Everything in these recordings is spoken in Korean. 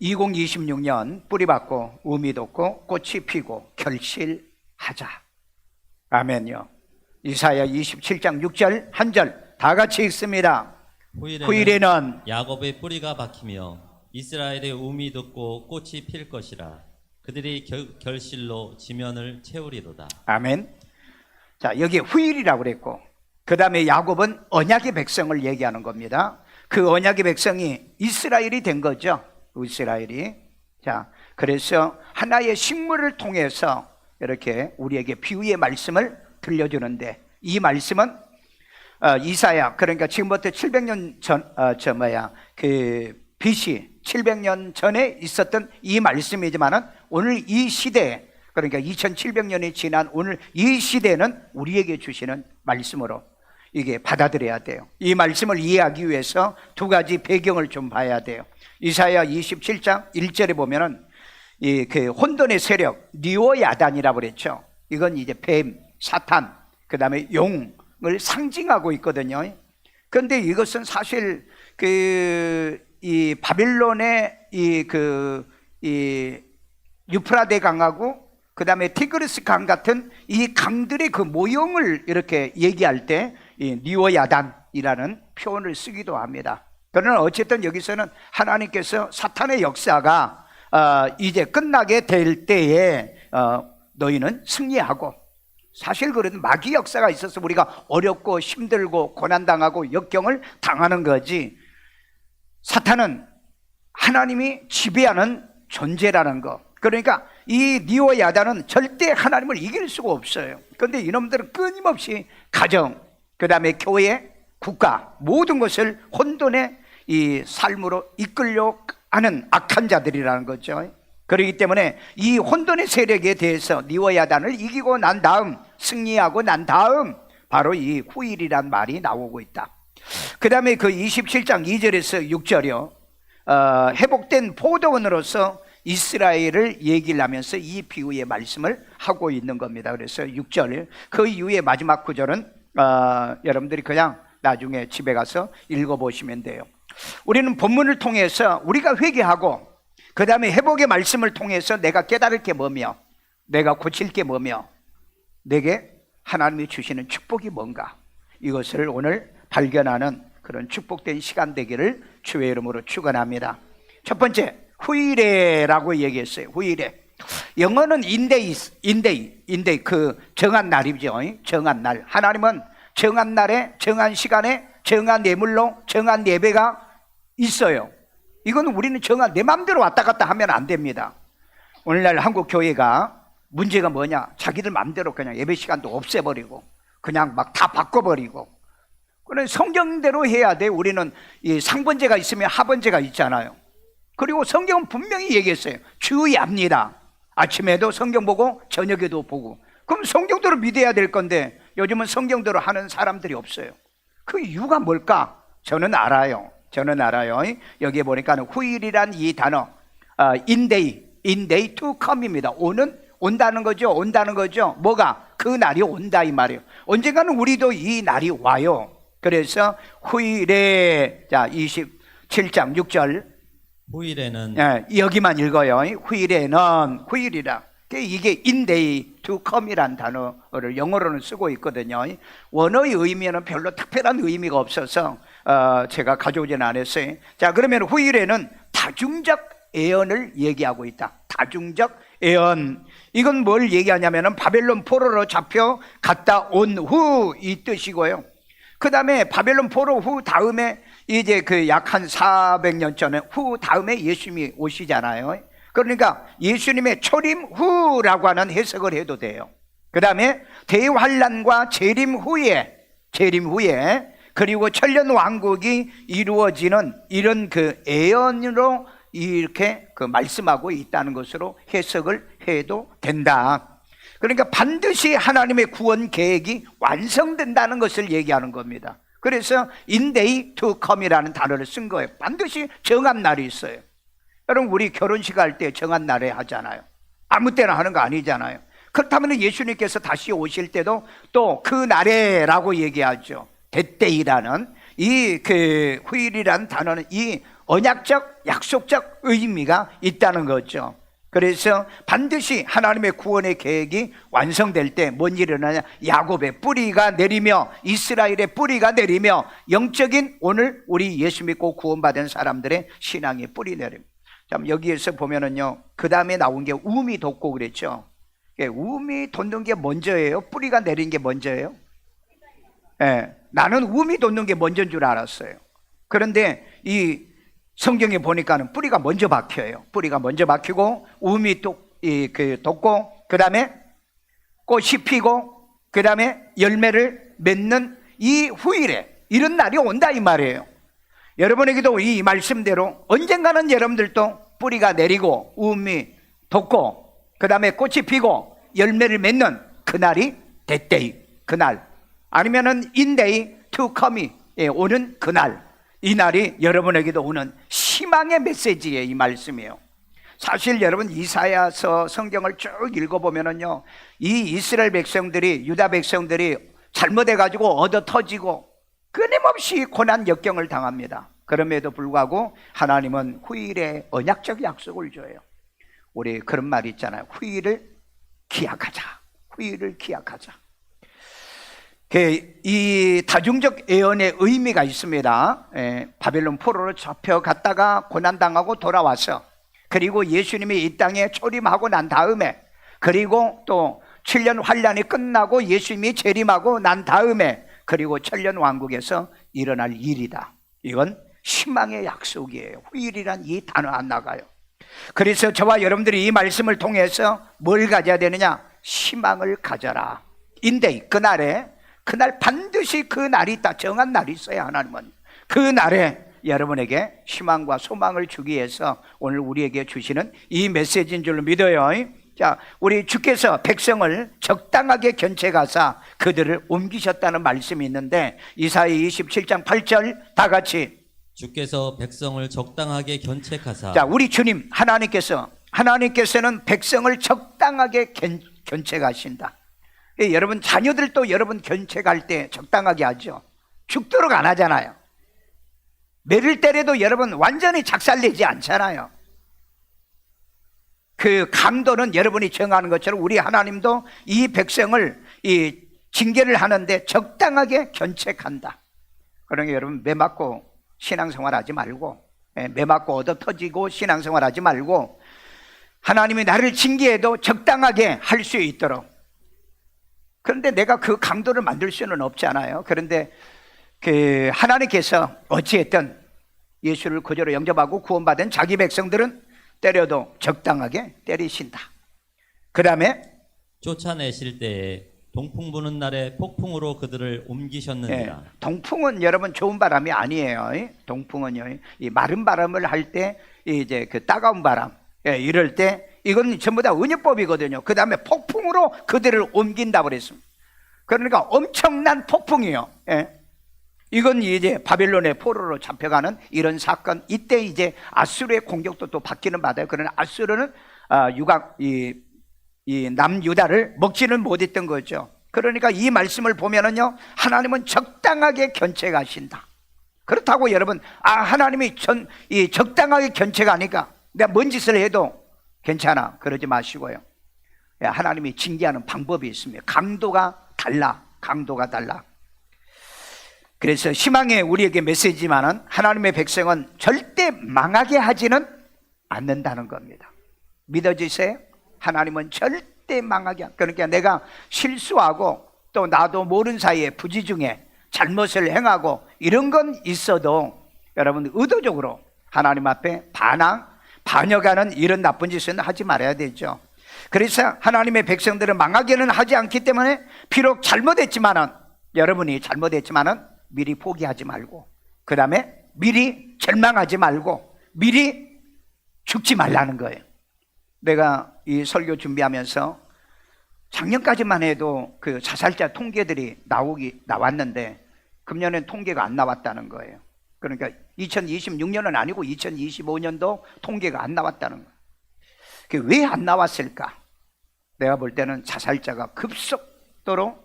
2026년 뿌리 받고 우미 돋고 꽃이 피고 결실하자. 아멘요. 이사야 27장 6절 한 절 다 같이 읽습니다. 후일에는 야곱의 뿌리가 박히며 이스라엘의 우미 돋고 꽃이 필 것이라. 그들이 결실로 지면을 채우리로다. 아멘. 자, 여기 후일이라고 그랬고, 그 다음에 야곱은 언약의 백성을 얘기하는 겁니다. 그 언약의 백성이 이스라엘이 된 거죠. 이스라엘이. 자, 그래서 하나의 식물을 통해서 이렇게 우리에게 비유의 말씀을 들려주는데, 이 말씀은 이사야, 그러니까 지금부터 700년 전, BC 700년 전에 있었던 이 말씀이지만은 오늘 이 시대에, 그러니까 2700년이 지난 오늘 이 시대는 우리에게 주시는 말씀으로 이게 받아들여야 돼요. 이 말씀을 이해하기 위해서 두 가지 배경을 좀 봐야 돼요. 이사야 27장 1절에 보면은 그 혼돈의 세력 니오야단이라고 그랬죠. 이건 이제 뱀, 사탄, 그 다음에 용을 상징하고 있거든요. 그런데 이것은 사실 이 바빌론의 이 유프라데 강하고 그 다음에 티그리스 강 같은 이 강들의 그 모형을 이렇게 얘기할 때 이 니오야단이라는 표현을 쓰기도 합니다. 그러나 어쨌든 여기서는 하나님께서 사탄의 역사가 이제 끝나게 될 때에 너희는 승리하고, 사실 그런 마귀 역사가 있어서 우리가 어렵고 힘들고 고난당하고 역경을 당하는 거지, 사탄은 하나님이 지배하는 존재라는 거. 그러니까 이 니오야단은 절대 하나님을 이길 수가 없어요. 그런데 이놈들은 끊임없이 가정, 그 다음에 교회, 국가, 모든 것을 혼돈의 이 삶으로 이끌려 하는 악한 자들이라는 거죠. 그렇기 때문에 이 혼돈의 세력에 대해서 니오야단을 이기고 난 다음, 승리하고 난 다음 바로 이 후일이란 말이 나오고 있다. 그 다음에 그 27장 2절에서 6절이요, 회복된 포도원으로서 이스라엘을 얘기를 하면서 이 비유의 말씀을 하고 있는 겁니다. 그래서 6절, 그 이후에 마지막 구절은 여러분들이 그냥 나중에 집에 가서 읽어보시면 돼요. 우리는 본문을 통해서 우리가 회개하고, 그 다음에 회복의 말씀을 통해서 내가 깨달을 게 뭐며, 내가 고칠 게 뭐며, 내게 하나님이 주시는 축복이 뭔가, 이것을 오늘 발견하는 그런 축복된 시간 되기를 주의 이름으로 축원합니다. 첫 번째, 후일에라고 얘기했어요. 후일에. 영어는 인데이, 그 정한 날이죠. 정한 날. 하나님은 정한 날에, 정한 시간에, 정한 예물로, 정한 예배가 있어요. 이건 우리는 정한 내 마음대로 왔다 갔다 하면 안 됩니다. 오늘날 한국 교회가 문제가 뭐냐? 자기들 마음대로 그냥 예배 시간도 없애버리고 그냥 막 다 바꿔버리고. 그래, 성경대로 해야 돼. 우리는 이 상번제가 있으면 하번제가 있잖아요. 그리고 성경은 분명히 얘기했어요. 주의합니다. 아침에도 성경 보고 저녁에도 보고. 그럼 성경대로 믿어야 될 건데 요즘은 성경대로 하는 사람들이 없어요. 그 이유가 뭘까? 저는 알아요. 여기에 보니까 후일이란 이 단어, in day to come입니다. 온다는 거죠. 뭐가? 그 날이 온다 이 말이에요. 언젠가는 우리도 이 날이 와요. 그래서 후일에, 자 27장 6절, 후일에는, 여기만 읽어요. 후일이라. 이게 in day to come이란 단어를 영어로는 쓰고 있거든요. 원어의 의미는 별로 특별한 의미가 없어서 제가 가져오지는 않았어요. 자, 그러면 후일에는 다중적 예언을 얘기하고 있다. 다중적 예언. 이건 뭘 얘기하냐면은 바벨론 포로로 잡혀 갔다 온 후 이 뜻이고요. 그 다음에 바벨론 포로 후 다음에 이제 그 약 한 400년 전에 후 다음에 예수님이 오시잖아요. 그러니까 예수님의 초림 후라고 하는 해석을 해도 돼요. 그 다음에 대환란과 재림 후에 그리고 천년 왕국이 이루어지는 이런 그 예언으로 이렇게 그 말씀하고 있다는 것으로 해석을 해도 된다. 그러니까 반드시 하나님의 구원 계획이 완성된다는 것을 얘기하는 겁니다. 그래서 in day to come이라는 단어를 쓴 거예요. 반드시 정한 날이 있어요. 여러분, 우리 결혼식 할 때 정한 날에 하잖아요. 아무 때나 하는 거 아니잖아요. 그렇다면 예수님께서 다시 오실 때도 또 그 날에라고 얘기하죠. that day라는 이 그 후일이라는 단어는 이 언약적, 약속적 의미가 있다는 거죠. 그래서 반드시 하나님의 구원의 계획이 완성될 때 뭔 일이 일어나냐? 야곱의 뿌리가 내리며 이스라엘의 뿌리가 내리며 영적인 오늘 우리 예수 믿고 구원받은 사람들의 신앙의 뿌리 내립니다. 여기에서 보면은요, 그 다음에 나온 게 우미 돋고 그랬죠. 우미 돋는 게 먼저예요? 뿌리가 내린 게 먼저예요? 나는 우미 돋는 게 먼저인 줄 알았어요. 그런데 이 성경에 보니까는 뿌리가 먼저 박혀요. 뿌리가 먼저 박히고 우미 돋고 그 다음에 꽃이 피고 그 다음에 열매를 맺는 이 후일에 이런 날이 온다 이 말이에요. 여러분에게도 이 말씀대로 언젠가는 여러분들도 뿌리가 내리고 우미 돋고 그 다음에 꽃이 피고 열매를 맺는 그날이 that day, 그날, 아니면은 in day to come, 오는 그날, 이 날이 여러분에게도 오는 희망의 메시지의 이 말씀이에요. 사실 여러분 이사야서 성경을 쭉 읽어보면은요, 이 이스라엘 백성들이, 유다 백성들이 잘못해가지고 얻어 터지고 끊임없이 고난 역경을 당합니다. 그럼에도 불구하고 하나님은 후일에 언약적 약속을 줘요. 우리 그런 말이 있잖아요. 후일을 기약하자. 후일을 기약하자. 이 다중적 예언의 의미가 있습니다. 바벨론 포로로 잡혀갔다가 고난당하고 돌아와서, 그리고 예수님이 이 땅에 초림하고 난 다음에, 그리고 또 7년 환란이 끝나고 예수님이 재림하고 난 다음에, 그리고 천년 왕국에서 일어날 일이다. 이건 희망의 약속이에요. 후일이란 이 단어 안 나가요. 그래서 저와 여러분들이 이 말씀을 통해서 뭘 가져야 되느냐? 희망을 가져라. 인데이, 그날 반드시 그 날이 있다. 정한 날이 있어요. 하나님은 그 날에 여러분에게 희망과 소망을 주기 위해서 오늘 우리에게 주시는 이 메시지인 줄 믿어요. 자, 우리 주께서 백성을 적당하게 견책하사 그들을 옮기셨다는 말씀이 있는데, 이사야 27장 8절 다 같이, 주께서 백성을 적당하게 견책하사. 자, 우리 주님 하나님께서는 백성을 적당하게 견책하신다. 여러분 자녀들도 여러분 견책할 때 적당하게 하죠. 죽도록 안 하잖아요. 매를 때려도 여러분 완전히 작살내지 않잖아요. 그 강도는 여러분이 정하는 것처럼 우리 하나님도 이 백성을 이 징계를 하는데 적당하게 견책한다. 그러니까 여러분 매 맞고 신앙생활 하지 말고, 매 맞고 얻어 터지고 신앙생활 하지 말고, 하나님이 나를 징계해도 적당하게 할 수 있도록. 그런데 내가 그 강도를 만들 수는 없잖아요. 그런데 그 하나님께서 어찌했든 예수를 구주로 영접하고 구원받은 자기 백성들은 때려도 적당하게 때리신다. 그 다음에 쫓아내실 때에 동풍 부는 날에 폭풍으로 그들을 옮기셨느니라. 동풍은 여러분 좋은 바람이 아니에요. 동풍은요, 이 마른 바람을 할 때 이제 그 따가운 바람, 이럴 때 이건 전부 다 은유법이거든요. 그 다음에 폭풍으로 그들을 옮긴다고 그랬습니다. 그러니까 엄청난 폭풍이요. 이건 이제 바벨론의 포로로 잡혀가는 이런 사건. 이때 이제 아수르의 공격도 또 받기는 받아요. 그러나 아수르는 이 남유다를 먹지는 못했던 거죠. 그러니까 이 말씀을 보면은요, 하나님은 적당하게 견책하신다. 그렇다고 여러분, 하나님이 이 적당하게 견책하니까 내가 뭔 짓을 해도 괜찮아, 그러지 마시고요. 하나님이 징계하는 방법이 있습니다. 강도가 달라. 그래서 희망의 우리에게 메시지만은 하나님의 백성은 절대 망하게 하지는 않는다는 겁니다. 믿어지세요? 하나님은 절대 망하게, 그러니까 내가 실수하고 또 나도 모르는 사이에 부지중에 잘못을 행하고 이런 건 있어도 여러분 의도적으로 하나님 앞에 반역하는 이런 나쁜 짓은 하지 말아야 되죠. 그래서 하나님의 백성들은 망하게는 하지 않기 때문에 비록 여러분이 잘못했지만은 미리 포기하지 말고, 그 다음에 미리 절망하지 말고 미리 죽지 말라는 거예요. 내가 이 설교 준비하면서 작년까지만 해도 그 자살자 통계들이 나왔는데 금년엔 통계가 안 나왔다는 거예요. 그러니까 2026년은 아니고 2025년도 통계가 안 나왔다는 거예요. 그게 왜 안 나왔을까? 내가 볼 때는 자살자가 급속도로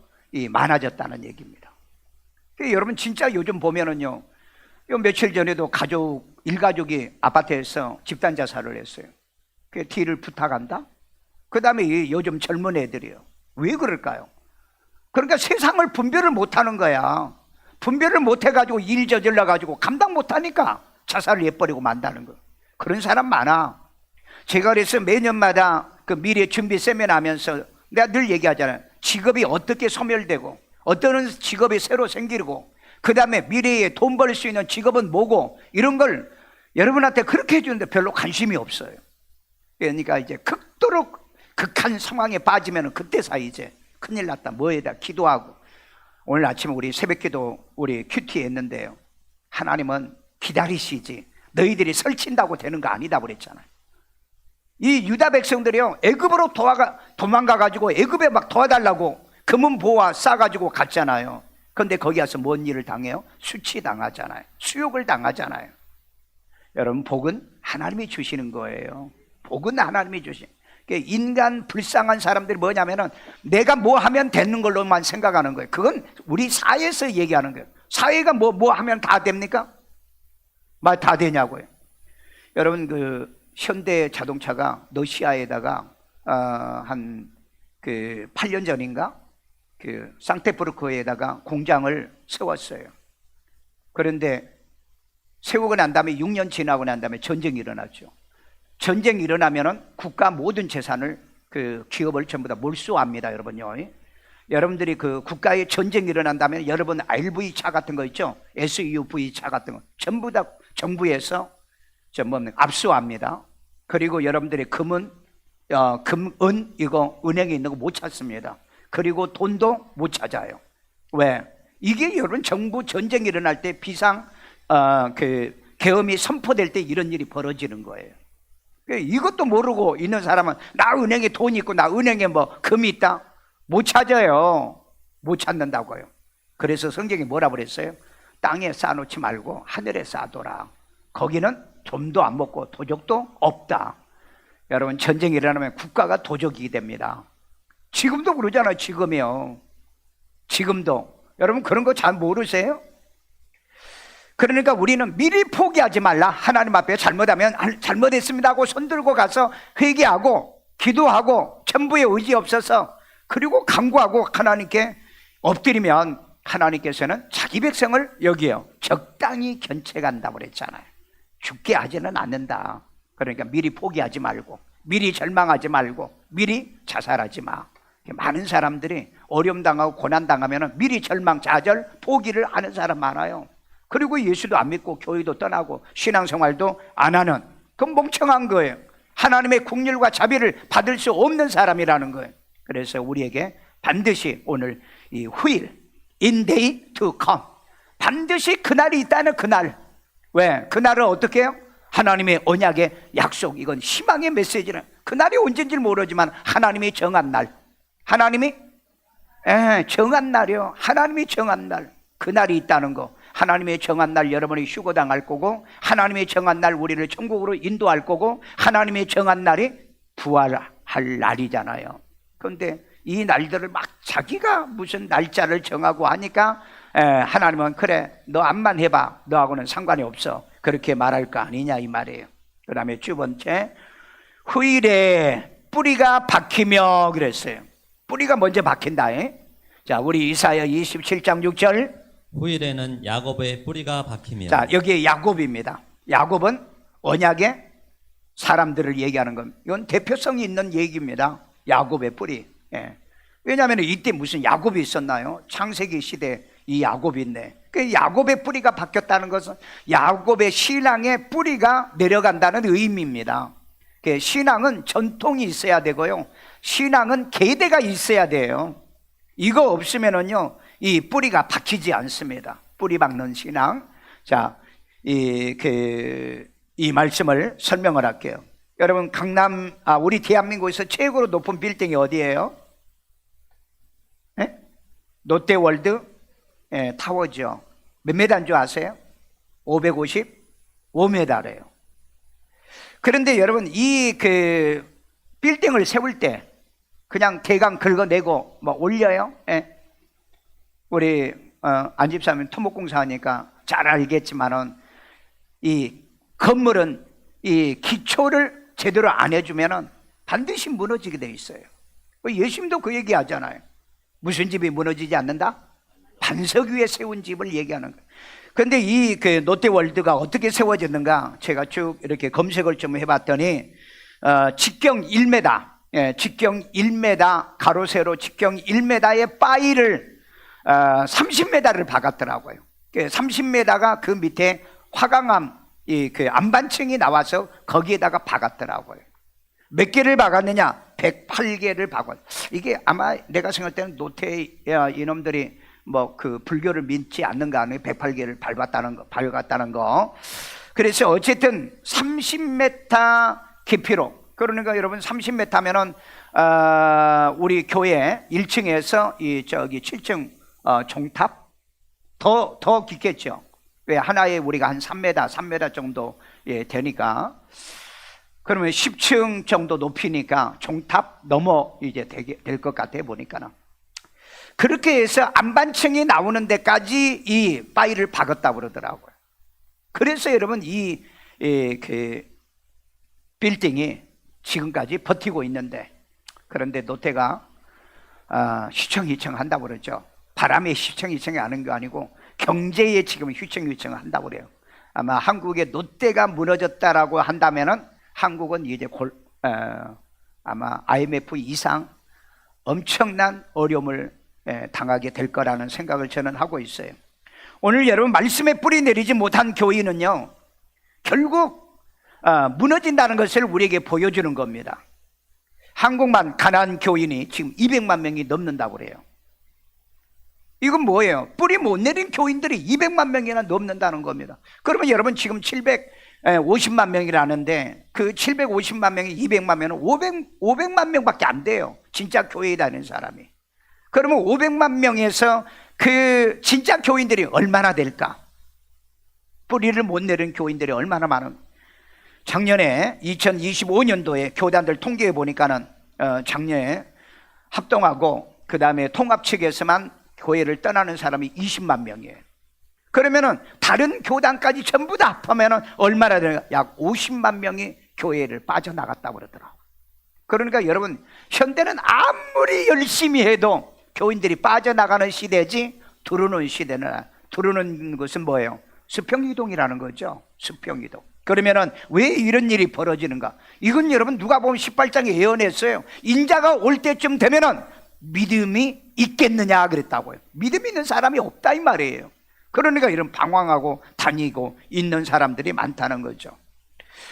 많아졌다는 얘기입니다. 여러분 진짜 요즘 보면은요, 요 며칠 전에도 가족 일가족이 아파트에서 집단 자살을 했어요. 그 뒤를 부탁한다? 그 다음에 요즘 젊은 애들이요. 왜 그럴까요? 그러니까 세상을 분별을 못하는 거야. 분별을 못해가지고 일 저질러가지고 감당 못하니까 자살을 해버리고 만다는 거. 그런 사람 많아. 제가 그래서 매년마다 그 미래 준비 세미나 하면서 내가 늘 얘기하잖아요. 직업이 어떻게 소멸되고 어떤 직업이 새로 생기고 그 다음에 미래에 돈 벌 수 있는 직업은 뭐고 이런 걸 여러분한테 그렇게 해주는데 별로 관심이 없어요. 그러니까 이제 극도로 극한 상황에 빠지면 그때서 이제 큰일 났다. 뭐에다 기도하고. 오늘 아침에 우리 새벽기도 우리 큐티 했는데요. 하나님은 기다리시지 너희들이 설친다고 되는 거 아니다 그랬잖아요. 이 유다 백성들이요 애굽으로 도망가가지고 애굽에 막 도와달라고 금은 보화 싸가지고 갔잖아요. 그런데 거기 가서 뭔 일을 당해요? 수치당하잖아요. 수욕을 당하잖아요. 여러분 복은 하나님이 주시는 거예요. 복은 하나님이 주신. 인간 불쌍한 사람들이 뭐냐면은 내가 뭐 하면 되는 걸로만 생각하는 거예요. 그건 우리 사회에서 얘기하는 거예요. 사회가 뭐 하면 다 됩니까? 말 다 되냐고요. 여러분 그 현대 자동차가 러시아에다가 한 그 8년 전인가 그 상트페테르부르크에다가 공장을 세웠어요. 그런데 세우고 난 다음에 6년 지나고 난 다음에 전쟁이 일어났죠. 전쟁이 일어나면은 국가 모든 재산을 그 기업을 전부 다 몰수합니다, 여러분요. 여러분들이 그 국가에 전쟁이 일어난다면 여러분 RV 차 같은 거 있죠? SUV 차 같은 거 전부 다 정부에서 전부 압수합니다. 그리고 여러분들이 금은 은 이거 은행에 있는 거 못 찾습니다. 그리고 돈도 못 찾아요. 왜? 이게 여러분 정부 전쟁이 일어날 때 비상 그 계엄이 선포될 때 이런 일이 벌어지는 거예요. 이것도 모르고 있는 사람은 나 은행에 돈이 있고 나 은행에 뭐 금이 있다? 못 찾아요. 못 찾는다고요. 그래서 성경이 뭐라 그랬어요? 땅에 쌓아놓지 말고 하늘에 쌓아둬라. 거기는 좀도 안 먹고 도적도 없다. 여러분 전쟁이 일어나면 국가가 도적이 됩니다. 지금도 그러잖아요. 지금이요. 지금도. 여러분 그런 거 잘 모르세요? 그러니까 우리는 미리 포기하지 말라. 하나님 앞에 잘못하면 잘못했습니다 하고 손들고 가서 회개하고 기도하고 전부에 의지 없어서 그리고 간구하고 하나님께 엎드리면 하나님께서는 자기 백성을 여기요 적당히 견책한다고 그랬잖아요. 죽게 하지는 않는다. 그러니까 미리 포기하지 말고 미리 절망하지 말고 미리 자살하지 마. 많은 사람들이 어려움 당하고 고난 당하면 미리 절망, 좌절, 포기를 하는 사람 많아요. 그리고 예수도 안 믿고 교회도 떠나고 신앙생활도 안 하는, 그건 멍청한 거예요. 하나님의 긍휼과 자비를 받을 수 없는 사람이라는 거예요. 그래서 우리에게 반드시 오늘 이 후일, in day to come, 반드시 그날이 있다는 그날. 왜? 그날을 어떻게 해요? 하나님의 언약의 약속, 이건 희망의 메시지는 그날이 언제인지 모르지만 하나님이 정한 날, 하나님이 정한 날이요. 하나님이 정한 날, 그날이 있다는 거. 하나님의 정한 날 여러분이 휴거당할 거고, 하나님의 정한 날 우리를 천국으로 인도할 거고, 하나님의 정한 날이 부활할 날이잖아요. 그런데 이 날들을 막 자기가 무슨 날짜를 정하고 하니까 하나님은 그래 너 암만 해봐 너하고는 상관이 없어 그렇게 말할 거 아니냐 이 말이에요. 그 다음에 두 번째, 후일에 뿌리가 박히며 그랬어요. 뿌리가 먼저 박힌다. 자, 우리 이사야 27장 6절. 후일에는 야곱의 뿌리가 박히며. 자, 여기에 야곱입니다. 야곱은 언약의 사람들을 얘기하는 겁니다. 이건 대표성이 있는 얘기입니다. 야곱의 뿌리. 왜냐하면 이때 무슨 야곱이 있었나요? 창세기 시대 이 야곱이 있네. 그 야곱의 뿌리가 바뀌었다는 것은 야곱의 신앙의 뿌리가 내려간다는 의미입니다. 신앙은 전통이 있어야 되고요, 신앙은 계대가 있어야 돼요. 이거 없으면은요 이 뿌리가 박히지 않습니다. 뿌리 박는 신앙. 자, 이 말씀을 설명을 할게요. 여러분 우리 대한민국에서 최고로 높은 빌딩이 어디예요? 롯데월드 타워죠. 몇 메다인 줄 아세요? 555m래요. 그런데 여러분 이 빌딩을 세울 때 그냥 대강 긁어내고 뭐 올려요? 우리 안집사님 토목공사 하니까 잘 알겠지만은 이 건물은 이 기초를 제대로 안 해주면은 반드시 무너지게 돼 있어요. 예수님도 그 얘기 하잖아요. 무슨 집이 무너지지 않는다? 반석 위에 세운 집을 얘기하는 거예요. 근데 이 그 롯데월드가 어떻게 세워졌는가 제가 쭉 이렇게 검색을 좀 해봤더니 직경 1m, 직경 1m, 가로 세로 직경 1m의 바위를 30m를 박았더라고요. 30m가 그 밑에 화강암 그 안반층이 나와서 거기에다가 박았더라고요. 몇 개를 박았느냐? 108개를 박았어요. 이게 아마 내가 생각할 때는 노태 이놈들이 뭐 그 불교를 믿지 않는가 하는 108개를 밟았다는 거. 그래서 어쨌든 30m 깊이로, 그러니까 여러분 30m면은 우리 교회 1층에서 이 저기 7층 종탑 더 깊겠죠. 왜 하나에 우리가 한 3m 정도 되니까, 그러면 10층 정도 높이니까 종탑 넘어 이제 될 것 같아 보니까는. 그렇게 해서 안반층이 나오는 데까지 이 바위를 박았다고 그러더라고요. 그래서 여러분 그 빌딩이 지금까지 버티고 있는데, 그런데 노태가 휘청휘청 한다고 그러죠. 바람에 휘청휘청이 하는 게 아니고 경제에 지금 휘청휘청 한다고 그래요. 아마 한국의 롯데가 무너졌다라고 한다면은 한국은 이제 아마 IMF 이상 엄청난 어려움을 당하게 될 거라는 생각을 저는 하고 있어요. 오늘 여러분 말씀에 뿌리 내리지 못한 교인은요, 결국 무너진다는 것을 우리에게 보여주는 겁니다. 한국만 가난한 교인이 지금 200만 명이 넘는다고 그래요. 이건 뭐예요? 뿌리 못 내린 교인들이 200만 명이나 넘는다는 겁니다. 그러면 여러분 지금 750만 명이라는데 그 750만 명이 200만 명은 500만 명밖에 안 돼요. 진짜 교회에 다니는 사람이. 그러면 500만 명에서 그 진짜 교인들이 얼마나 될까? 뿌리를 못 내린 교인들이 얼마나 많은. 작년에 2025년도에 교단들 통계해 보니까는 작년에 합동하고 그 다음에 통합 측에서만 교회를 떠나는 사람이 20만 명이에요. 그러면은 다른 교단까지 전부 다 합하면은 얼마나 되나? 약 50만 명이 교회를 빠져나갔다고 그러더라고요. 그러니까 여러분, 현대는 아무리 열심히 해도 교인들이 빠져나가는 시대지 들어오는 것은 뭐예요? 수평이동이라는 거죠. 수평이동. 그러면은 왜 이런 일이 벌어지는가? 이건 여러분 누가 보면 18장에 예언했어요. 인자가 올 때쯤 되면은 믿음이 있겠느냐 그랬다고요. 믿음 있는 사람이 없다 이 말이에요. 그러니까 이런 방황하고 다니고 있는 사람들이 많다는 거죠.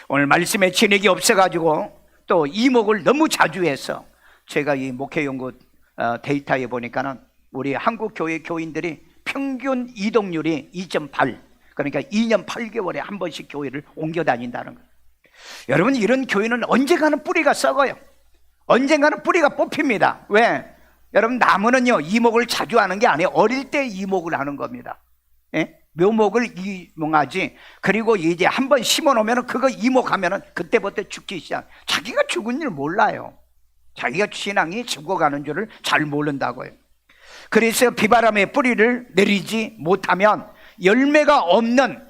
오늘 말씀에 진액이 없어가지고 또 이목을 너무 자주 해서 제가 이 목회연구 데이터에 보니까는 우리 한국 교회 교인들이 평균 이동률이 2.8, 그러니까 2년 8개월에 한 번씩 교회를 옮겨 다닌다는 거예요. 여러분, 이런 교회는 언젠가는 뿌리가 썩어요. 언젠가는 뿌리가 뽑힙니다. 왜? 여러분, 나무는요 이목을 자주 하는 게 아니에요. 어릴 때 이목을 하는 겁니다. 예? 묘목을 이목하지. 그리고 이제 한번 심어 놓으면 그거 이목하면은 그때부터 죽기 시작. 자기가 죽은 줄 몰라요. 자기가 신앙이 죽어가는 줄을 잘 모른다고요. 그래서 비바람에 뿌리를 내리지 못하면 열매가 없는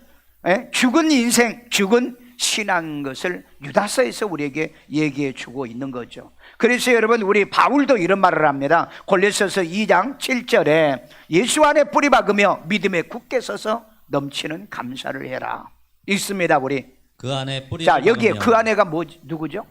죽은 인생, 죽은 신앙인 것을 유다서에서 우리에게 얘기해 주고 있는 거죠. 그래서 여러분, 우리 바울도 이런 말을 합니다. 골로새서 2장 7절에 예수 안에 뿌리 박으며 믿음에 굳게 서서 넘치는 감사를 해라 있습니다. 우리 그 안에 뿌리. 자, 여기에 그 안에가 누구죠?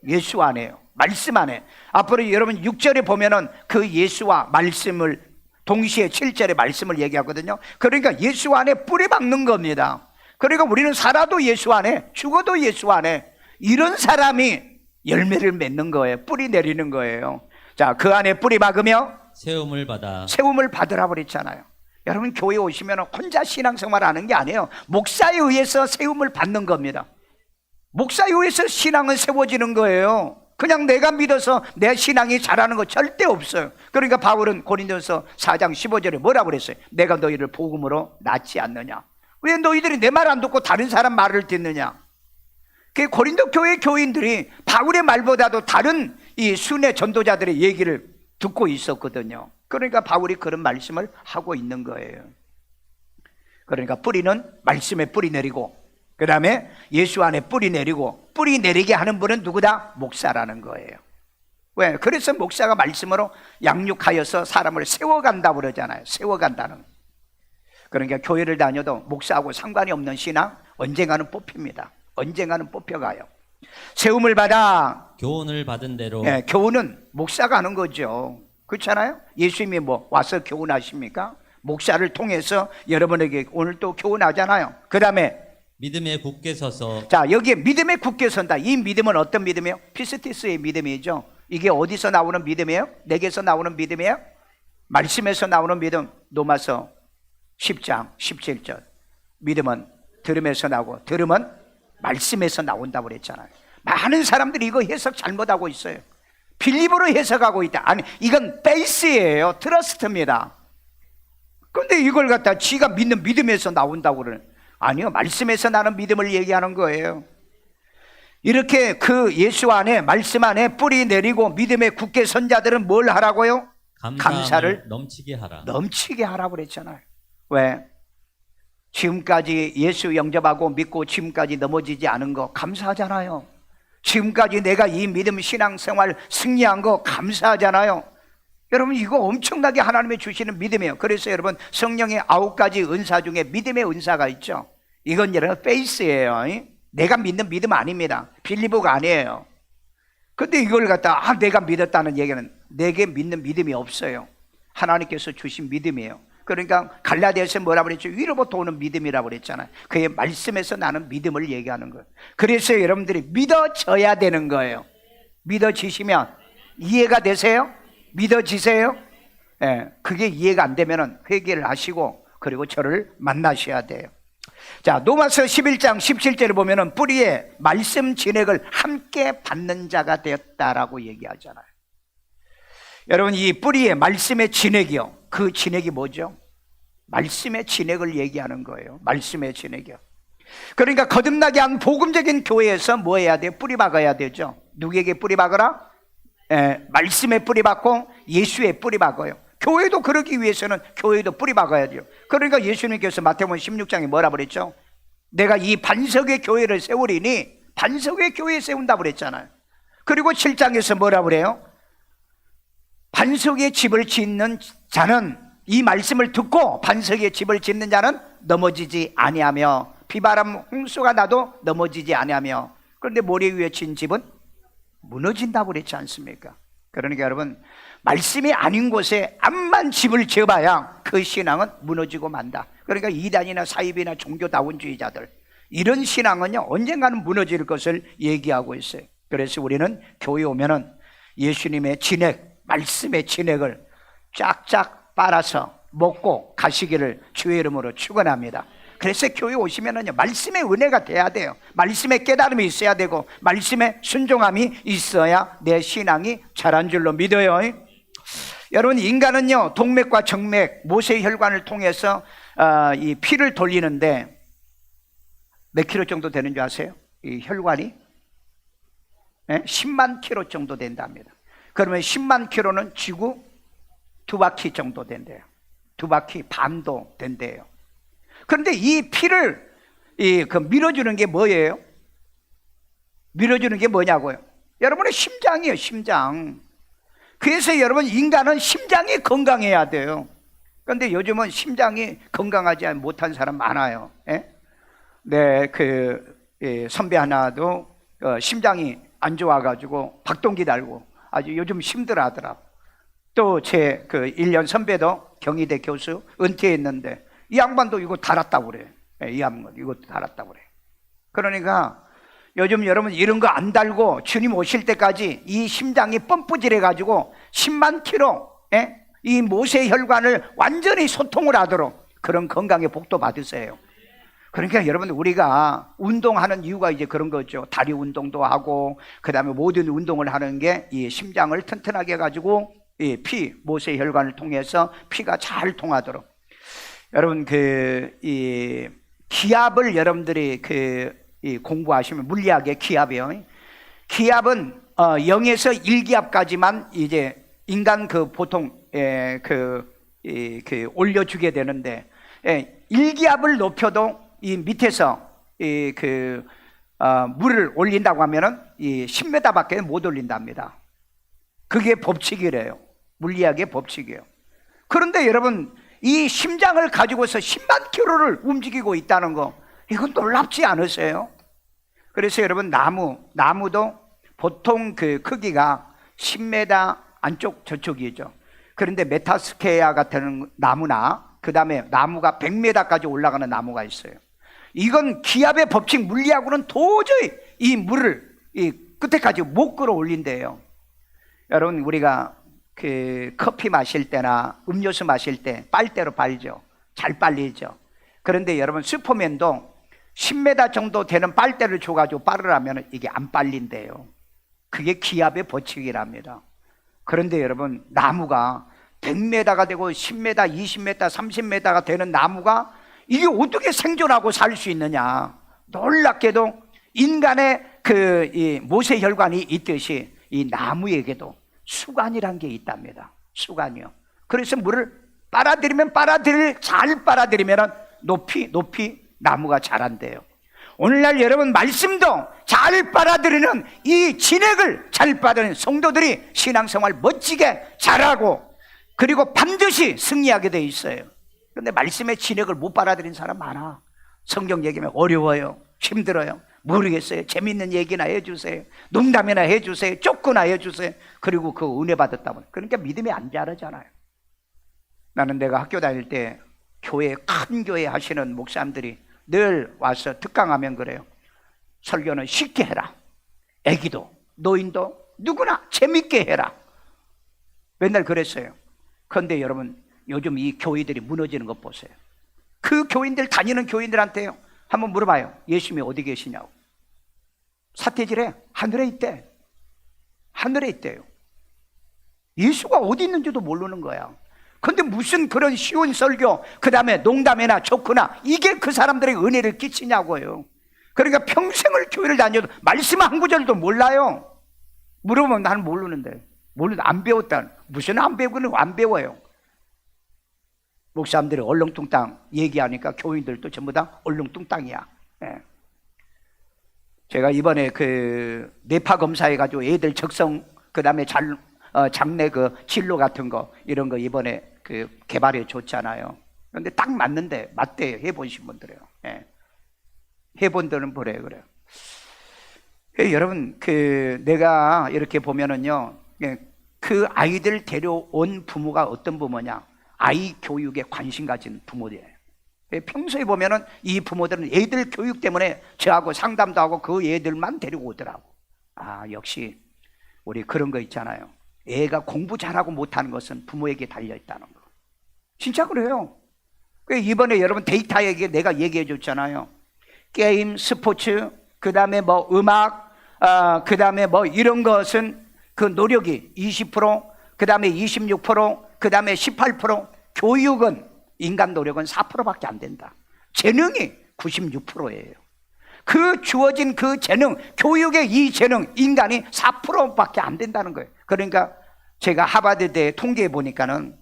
예수 안에요. 말씀 안에. 앞으로 여러분 6절에 보면은 그 예수와 말씀을 동시에 7절에 말씀을 얘기하거든요. 그러니까 예수 안에 뿌리 박는 겁니다. 그러니까 우리는 살아도 예수 안에, 죽어도 예수 안에, 이런 사람이 열매를 맺는 거예요. 뿌리 내리는 거예요. 자, 그 안에 뿌리 박으며 세움을 받으라 그랬잖아요. 여러분, 교회 오시면 혼자 신앙생활 하는 게 아니에요. 목사에 의해서 세움을 받는 겁니다. 목사에 의해서 신앙은 세워지는 거예요. 그냥 내가 믿어서 내 신앙이 자라는 거 절대 없어요. 그러니까 바울은 고린도서 4장 15절에 뭐라고 그랬어요? 내가 너희를 복음으로 낳지 않느냐? 왜 너희들이 내 말 안 듣고 다른 사람 말을 듣느냐? 그 고린도 교회 교인들이 바울의 말보다도 다른 이 순회 전도자들의 얘기를 듣고 있었거든요. 그러니까 바울이 그런 말씀을 하고 있는 거예요. 그러니까 뿌리는 말씀에 뿌리 내리고 그 다음에 예수 안에 뿌리 내리고, 뿌리 내리게 하는 분은 누구다? 목사라는 거예요. 왜? 그래서 목사가 말씀으로 양육하여서 사람을 세워간다고 그러잖아요. 세워간다는. 그러니까 교회를 다녀도 목사하고 상관이 없는 신앙 언젠가는 뽑힙니다. 언젠가는 뽑혀가요. 세움을 받아, 교훈을 받은 대로 예, 교훈은 목사가 하는 거죠. 그렇잖아요. 예수님이 뭐 와서 교훈하십니까? 목사를 통해서 여러분에게 오늘 또 교훈하잖아요. 그 다음에 믿음에 굳게 서서 자, 여기에 믿음에 굳게 선다. 이 믿음은 어떤 믿음이에요? 피스티스의 믿음이죠. 이게 어디서 나오는 믿음이에요? 내게서 나오는 믿음이에요? 말씀에서 나오는 믿음. 로마서 10장 17절. 믿음은 들음에서 나오고 들음은 말씀에서 나온다고 그랬잖아요. 많은 사람들이 이거 해석 잘못하고 있어요. 빌립으로 해석하고 있다. 아니, 이건 베이스예요. 트러스트입니다. 그런데 이걸 갖다 지가 믿는 믿음에서 나온다고 그러는. 아니요, 말씀에서 나는 믿음을 얘기하는 거예요. 이렇게 그 예수 안에, 말씀 안에 뿌리 내리고 믿음에 굳게 선 자들은 뭘 하라고요? 감사를 넘치게 하라. 넘치게 하라고 그랬잖아요. 왜? 지금까지 예수 영접하고 믿고 지금까지 넘어지지 않은 거 감사하잖아요. 지금까지 내가 이 믿음 신앙생활 승리한 거 감사하잖아요. 여러분, 이거 엄청나게 하나님이 주시는 믿음이에요. 그래서 여러분, 성령의 9가지 은사 중에 믿음의 은사가 있죠. 이건 여러분 페이스예요. 내가 믿는 믿음 아닙니다. 빌리버가 아니에요. 근데 이걸 갖다 내가 믿었다는 얘기는 내게 믿는 믿음이 없어요. 하나님께서 주신 믿음이에요. 그러니까 갈라디아서 뭐라고 그랬죠? 위로부터 오는 믿음이라고 그랬잖아요. 그의 말씀에서 나는 믿음을 얘기하는 거예요. 그래서 여러분들이 믿어져야 되는 거예요. 믿어지시면 이해가 되세요? 믿어지세요? 예, 그게 이해가 안 되면 회개를 하시고 그리고 저를 만나셔야 돼요. 자, 로마서 11장 17절에 보면은 뿌리에 말씀 진액을 함께 받는 자가 되었다라고 얘기하잖아요. 여러분, 이 뿌리에 말씀의 진액이요. 그 진액이 뭐죠? 말씀의 진액을 얘기하는 거예요. 말씀의 진액이요. 그러니까 거듭나게 한 복음적인 교회에서 뭐 해야 돼요? 뿌리 박아야 되죠. 누구에게 뿌리 박으라? 말씀에 뿌리 박고 예수에 뿌리 박아요. 교회도 그러기 위해서는 교회도 뿌리 박아야 돼요. 그러니까 예수님께서 마태복음 16장에 뭐라 그랬죠? 내가 이 반석의 교회를 세우리니, 반석의 교회 세운다고 그랬잖아요. 그리고 7장에서 뭐라 그래요? 반석의 집을 짓는 자는, 이 말씀을 듣고 반석의 집을 짓는 자는 넘어지지 아니하며 비바람 홍수가 나도 넘어지지 아니하며, 그런데 모래 위에 진 집은 무너진다고 그랬지 않습니까? 그러니까 여러분, 말씀이 아닌 곳에 암만 집을 지어봐야 그 신앙은 무너지고 만다. 그러니까 이단이나 사이비나 종교다원주의자들, 이런 신앙은요 언젠가는 무너질 것을 얘기하고 있어요. 그래서 우리는 교회 오면은 예수님의 진액, 말씀의 진액을 쫙쫙 빨아서 먹고 가시기를 주의 이름으로 축원합니다. 그래서 교회 오시면은요 말씀의 은혜가 돼야 돼요. 말씀의 깨달음이 있어야 되고 말씀의 순종함이 있어야 내 신앙이 자란 줄로 믿어요. 여러분, 인간은요 동맥과 정맥, 모세의 혈관을 통해서 이 피를 돌리는데 몇 킬로 정도 되는 줄 아세요? 이 혈관이 10만 킬로 정도 된답니다. 그러면 10만 킬로는 지구 2바퀴 정도 된대요. 2바퀴 반도 된대요. 그런데 이 피를 밀어주는 게 뭐예요? 밀어주는 게 뭐냐고요? 여러분의 심장이에요. 심장. 그래서 여러분, 인간은 심장이 건강해야 돼요. 그런데 요즘은 심장이 건강하지 못한 사람 많아요. 네, 선배 하나도 심장이 안 좋아가지고 박동기 달고 아주 요즘 힘들어하더라고. 또 제 1년 선배도 경희대 교수 은퇴했는데 이 양반도 이거 달았다고 그래. 이 양반 이것도 달았다고 그래. 그러니까 요즘 여러분 이런 거 안 달고 주님 오실 때까지 이 심장이 펌프질해 가지고 10만 킬로 이 모세 혈관을 완전히 소통을 하도록 그런 건강의 복도 받으세요. 그러니까 여러분들, 우리가 운동하는 이유가 이제 그런 거죠. 다리 운동도 하고 그다음에 모든 운동을 하는 게 이 심장을 튼튼하게 해가지고 이 모세 혈관을 통해서 피가 잘 통하도록. 여러분, 이 기압을 여러분들이 공부하시면, 물리학의 기압이요. 기압은 0에서 1기압까지만 이제 인간 보통 올려주게 되는데 1기압을 높여도 이 밑에서 물을 올린다고 하면은 이 10m밖에 못 올린답니다. 그게 법칙이래요. 물리학의 법칙이에요. 그런데 여러분, 이 심장을 가지고서 10만 킬로를 움직이고 있다는 거, 이건 놀랍지 않으세요? 그래서 여러분, 나무도 보통 그 크기가 10m 안쪽 저쪽이죠. 그런데 메타스케아 같은 나무나 그 다음에 나무가 100m까지 올라가는 나무가 있어요. 이건 기압의 법칙 물리학으로는 도저히 이 물을 이 끝에까지 못 끌어올린대요. 여러분, 우리가 그 커피 마실 때나 음료수 마실 때 빨대로 빨죠. 잘 빨리죠. 그런데 여러분, 슈퍼맨도 10m 정도 되는 빨대를 줘가지고 빨으라면 이게 안 빨린대요. 그게 기압의 법칙이랍니다. 그런데 여러분, 나무가 100m가 되고 10m, 20m, 30m가 되는 나무가 이게 어떻게 생존하고 살 수 있느냐. 놀랍게도 인간의 이 모세혈관이 있듯이 이 나무에게도 수관이란 게 있답니다. 수관이요. 그래서 물을 잘 빨아들이면 높이 나무가 자란대요. 오늘날 여러분, 말씀도 잘 빨아들이는 이 진액을 잘 빨아들이는 성도들이 신앙생활 멋지게 잘하고 그리고 반드시 승리하게 돼 있어요. 그런데 말씀의 진액을 못 빨아들이는 사람 많아. 성경 얘기하면 어려워요. 힘들어요. 모르겠어요. 재밌는 얘기나 해주세요. 농담이나 해주세요. 쪼꾸나 해주세요. 그리고 그 은혜 받았다고. 그러니까 믿음이 안 자라잖아요. 나는 내가 학교 다닐 때 큰 교회 하시는 목사님들이 늘 와서 특강하면 그래요. 설교는 쉽게 해라. 애기도 노인도 누구나 재밌게 해라. 맨날 그랬어요. 그런데 여러분, 요즘 이 교회들이 무너지는 것 보세요. 그 교인들, 다니는 교인들한테요, 한번 물어봐요. 예수님이 어디 계시냐고. 사태질해. 하늘에 있대. 하늘에 있대요. 예수가 어디 있는지도 모르는 거야. 근데 무슨 그런 쉬운 설교, 그 다음에 농담이나 조크나 이게 그 사람들에게 은혜를 끼치냐고요. 그러니까 평생을 교회를 다녀도 말씀 한 구절도 몰라요. 물어보면 나는 모르는데. 안 배웠다. 무슨 안 배우고는 안 배워요. 목사님들이 얼렁뚱땅 얘기하니까 교인들도 전부 다 얼렁뚱땅이야. 예. 제가 이번에 그 뇌파 검사해가지고 애들 적성, 그 다음에 장래 그 진로 같은 거, 이런 거 이번에 그 개발해 줬잖아요. 그런데 딱 맞대요. 해보신 분들이요. 예. 해본 분들은 그래요. 여러분, 내가 이렇게 보면은요, 그 아이들 데려온 부모가 어떤 부모냐? 아이 교육에 관심 가진 부모들이에요. 평소에 보면은 이 부모들은 애들 교육 때문에 저하고 상담도 하고 그 애들만 데리고 오더라고. 아, 역시 우리 그런 거 있잖아요. 애가 공부 잘하고 못하는 것은 부모에게 달려있다는 거. 진짜 그래요. 이번에 여러분 데이터에게 내가 얘기해 줬잖아요. 게임, 스포츠, 그 다음에 뭐 음악, 그 다음에 뭐 이런 것은 그 노력이 20%, 그 다음에 26%, 그 다음에 18%, 교육은, 인간 노력은 4%밖에 안 된다. 재능이 96%예요. 그 주어진 그 재능, 교육의 이 재능, 인간이 4%밖에 안 된다는 거예요. 그러니까 제가 하버드대 통계해 보니까는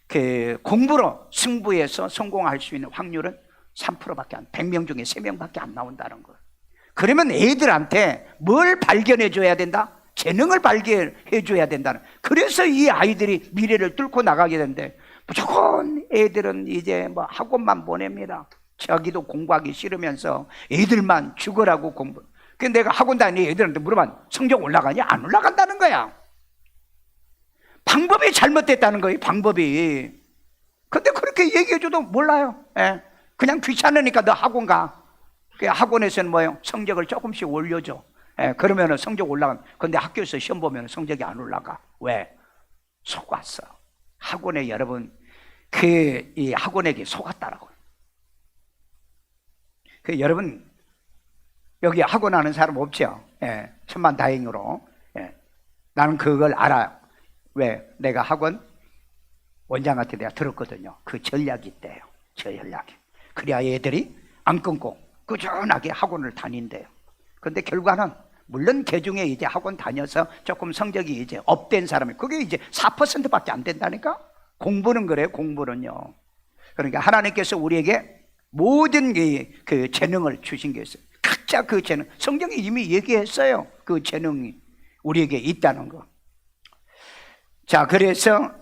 그 공부로 승부에서 성공할 수 있는 확률은 3%밖에 100명 중에 3명밖에 안 나온다는 거예요. 그러면 애들한테 뭘 발견해 줘야 된다? 재능을 발견해 줘야 된다는. 그래서 이 아이들이 미래를 뚫고 나가게 되는데, 무조건 애들은 이제 뭐 학원만 보냅니다. 자기도 공부하기 싫으면서 애들만 죽으라고 공부. 근데 내가 학원 다니는 애들한테 물어보면 성적 올라가냐? 안 올라간다는 거야. 방법이 잘못됐다는 거예요. 방법이. 근데 그렇게 얘기해줘도 몰라요. 예. 그냥 귀찮으니까 너 학원 가. 학원에서는 뭐예요? 성적을 조금씩 올려줘. 예. 그러면 성적 올라가. 근데 학교에서 시험 보면 성적이 안 올라가. 왜? 속았어. 학원에 여러분, 이 학원에게 속았다라고요. 여러분, 여기 학원 하는 사람 없죠? 예. 천만 다행으로. 예. 나는 그걸 알아요. 왜? 내가 학원 원장한테 내가 들었거든요. 그 전략이 있대요. 전략이. 그래야 애들이 안 끊고 꾸준하게 학원을 다닌대요. 근데 결과는 물론 그 중에 이제 학원 다녀서 조금 성적이 이제 업된 사람이 그게 이제 4%밖에 안 된다니까? 공부는 그래요. 공부는요. 그러니까 하나님께서 우리에게 모든 그 재능을 주신 게 있어요. 각자 그 재능, 성경이 이미 얘기했어요. 그 재능이 우리에게 있다는 거. 자, 그래서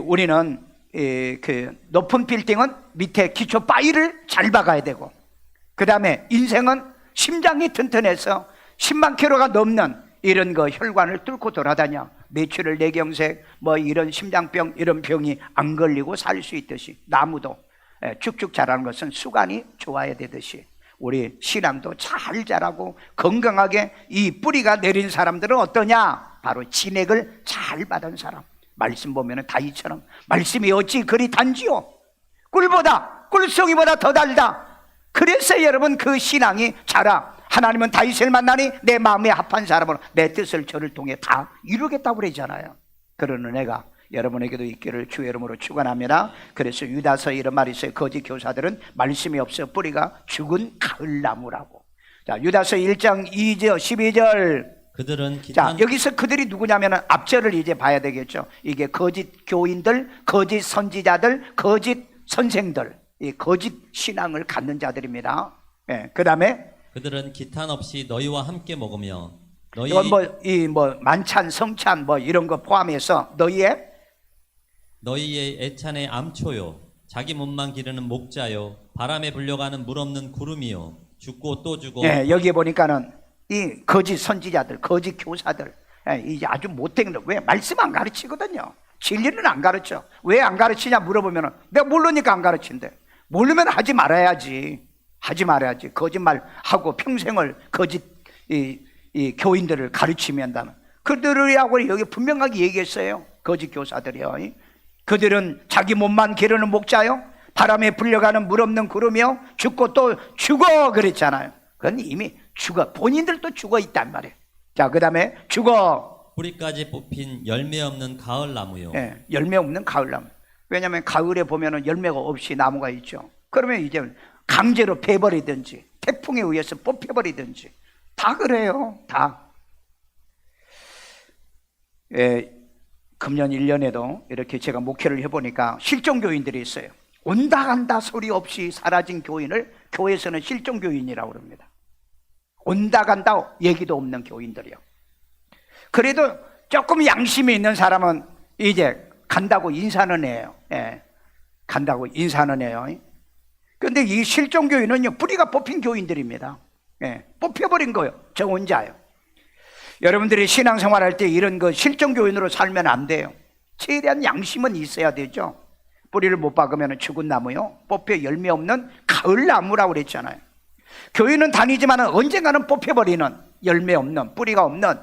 우리는 그 높은 빌딩은 밑에 기초 바위를 잘 박아야 되고, 그 다음에 인생은 심장이 튼튼해서 10만 킬로가 넘는 이런 거 혈관을 뚫고 돌아다녀 뇌출혈, 뇌경색, 뭐 이런 심장병 이런 병이 안 걸리고 살 수 있듯이, 나무도 쭉쭉 자라는 것은 수관이 좋아야 되듯이 우리 신앙도 잘 자라고 건강하게 이 뿌리가 내린 사람들은 어떠냐? 바로 진액을 잘 받은 사람. 말씀 보면은 다윗처럼 말씀이 어찌 그리 단지요? 꿀송이보다 더 달다. 그래서 여러분 그 신앙이 자라. 하나님은 다윗을 만나니 내 마음에 합한 사람으로 내 뜻을 저를 통해 다 이루겠다고 그러잖아요. 그런 은혜가 여러분에게도 있기를 주의 이름으로 축원합니다. 그래서 유다서에 이런 말이 있어요. 거짓 교사들은 말씀이 없어 뿌리가 죽은 가을나무라고. 자, 유다서 1장 2절 12절. 그들은 자, 여기서 그들이 누구냐면 앞절을 이제 봐야 되겠죠. 이게 거짓 교인들, 거짓 선지자들, 거짓 선생들, 이 거짓 신앙을 갖는 자들입니다. 그 다음에 그들은 기탄 없이 너희와 함께 먹으며 뭐 만찬, 성찬 뭐 이런 거 포함해서 너희의 애찬의 암초요, 자기 몸만 기르는 목자요, 바람에 불려가는 물 없는 구름이요, 죽고 또 죽어. 여기에 보니까는 이 거짓 선지자들, 거짓 교사들, 이제 아주 못된 거. 왜? 말씀 안 가르치거든요. 진리는 안 가르쳐. 왜 안 가르치냐 물어보면 내가 모르니까 안 가르친대. 모르면 하지 말아야지. 거짓말하고 평생을 거짓 이 교인들을 가르치면 한다면, 그들이라고 여기 분명하게 얘기했어요. 거짓 교사들이요. 그들은 자기 몸만 기르는 목자요, 바람에 불려가는 물 없는 구름이요, 죽고 또 죽어 그랬잖아요. 그건 이미 죽어, 본인들도 죽어 있단 말이에요. 자, 그 다음에 죽어, 뿌리까지 뽑힌 열매 없는 가을나무요. 열매 없는 가을나무. 왜냐하면 가을에 보면은 열매가 없이 나무가 있죠. 그러면 이제 강제로 베버리든지 태풍에 의해서 뽑혀버리든지 다 그래요. 다. 금년 1년에도 이렇게 제가 목회를 해보니까 실종교인들이 있어요. 온다 간다 소리 없이 사라진 교인을 교회에서는 실종교인이라고 그럽니다. 온다 간다 얘기도 없는 교인들이요. 그래도 조금 양심이 있는 사람은 이제 간다고 인사는 해요. 간다고 인사는 해요. 그런데 이 실종교인은요, 뿌리가 뽑힌 교인들입니다. 뽑혀버린 거예요. 저 혼자요. 여러분들이 신앙생활할 때 이런 거 실종교인으로 살면 안 돼요. 최대한 양심은 있어야 되죠. 뿌리를 못 박으면 죽은 나무요, 뽑혀 열매 없는 가을나무라고 그랬잖아요. 교인은 다니지만 언젠가는 뽑혀버리는, 열매 없는, 뿌리가 없는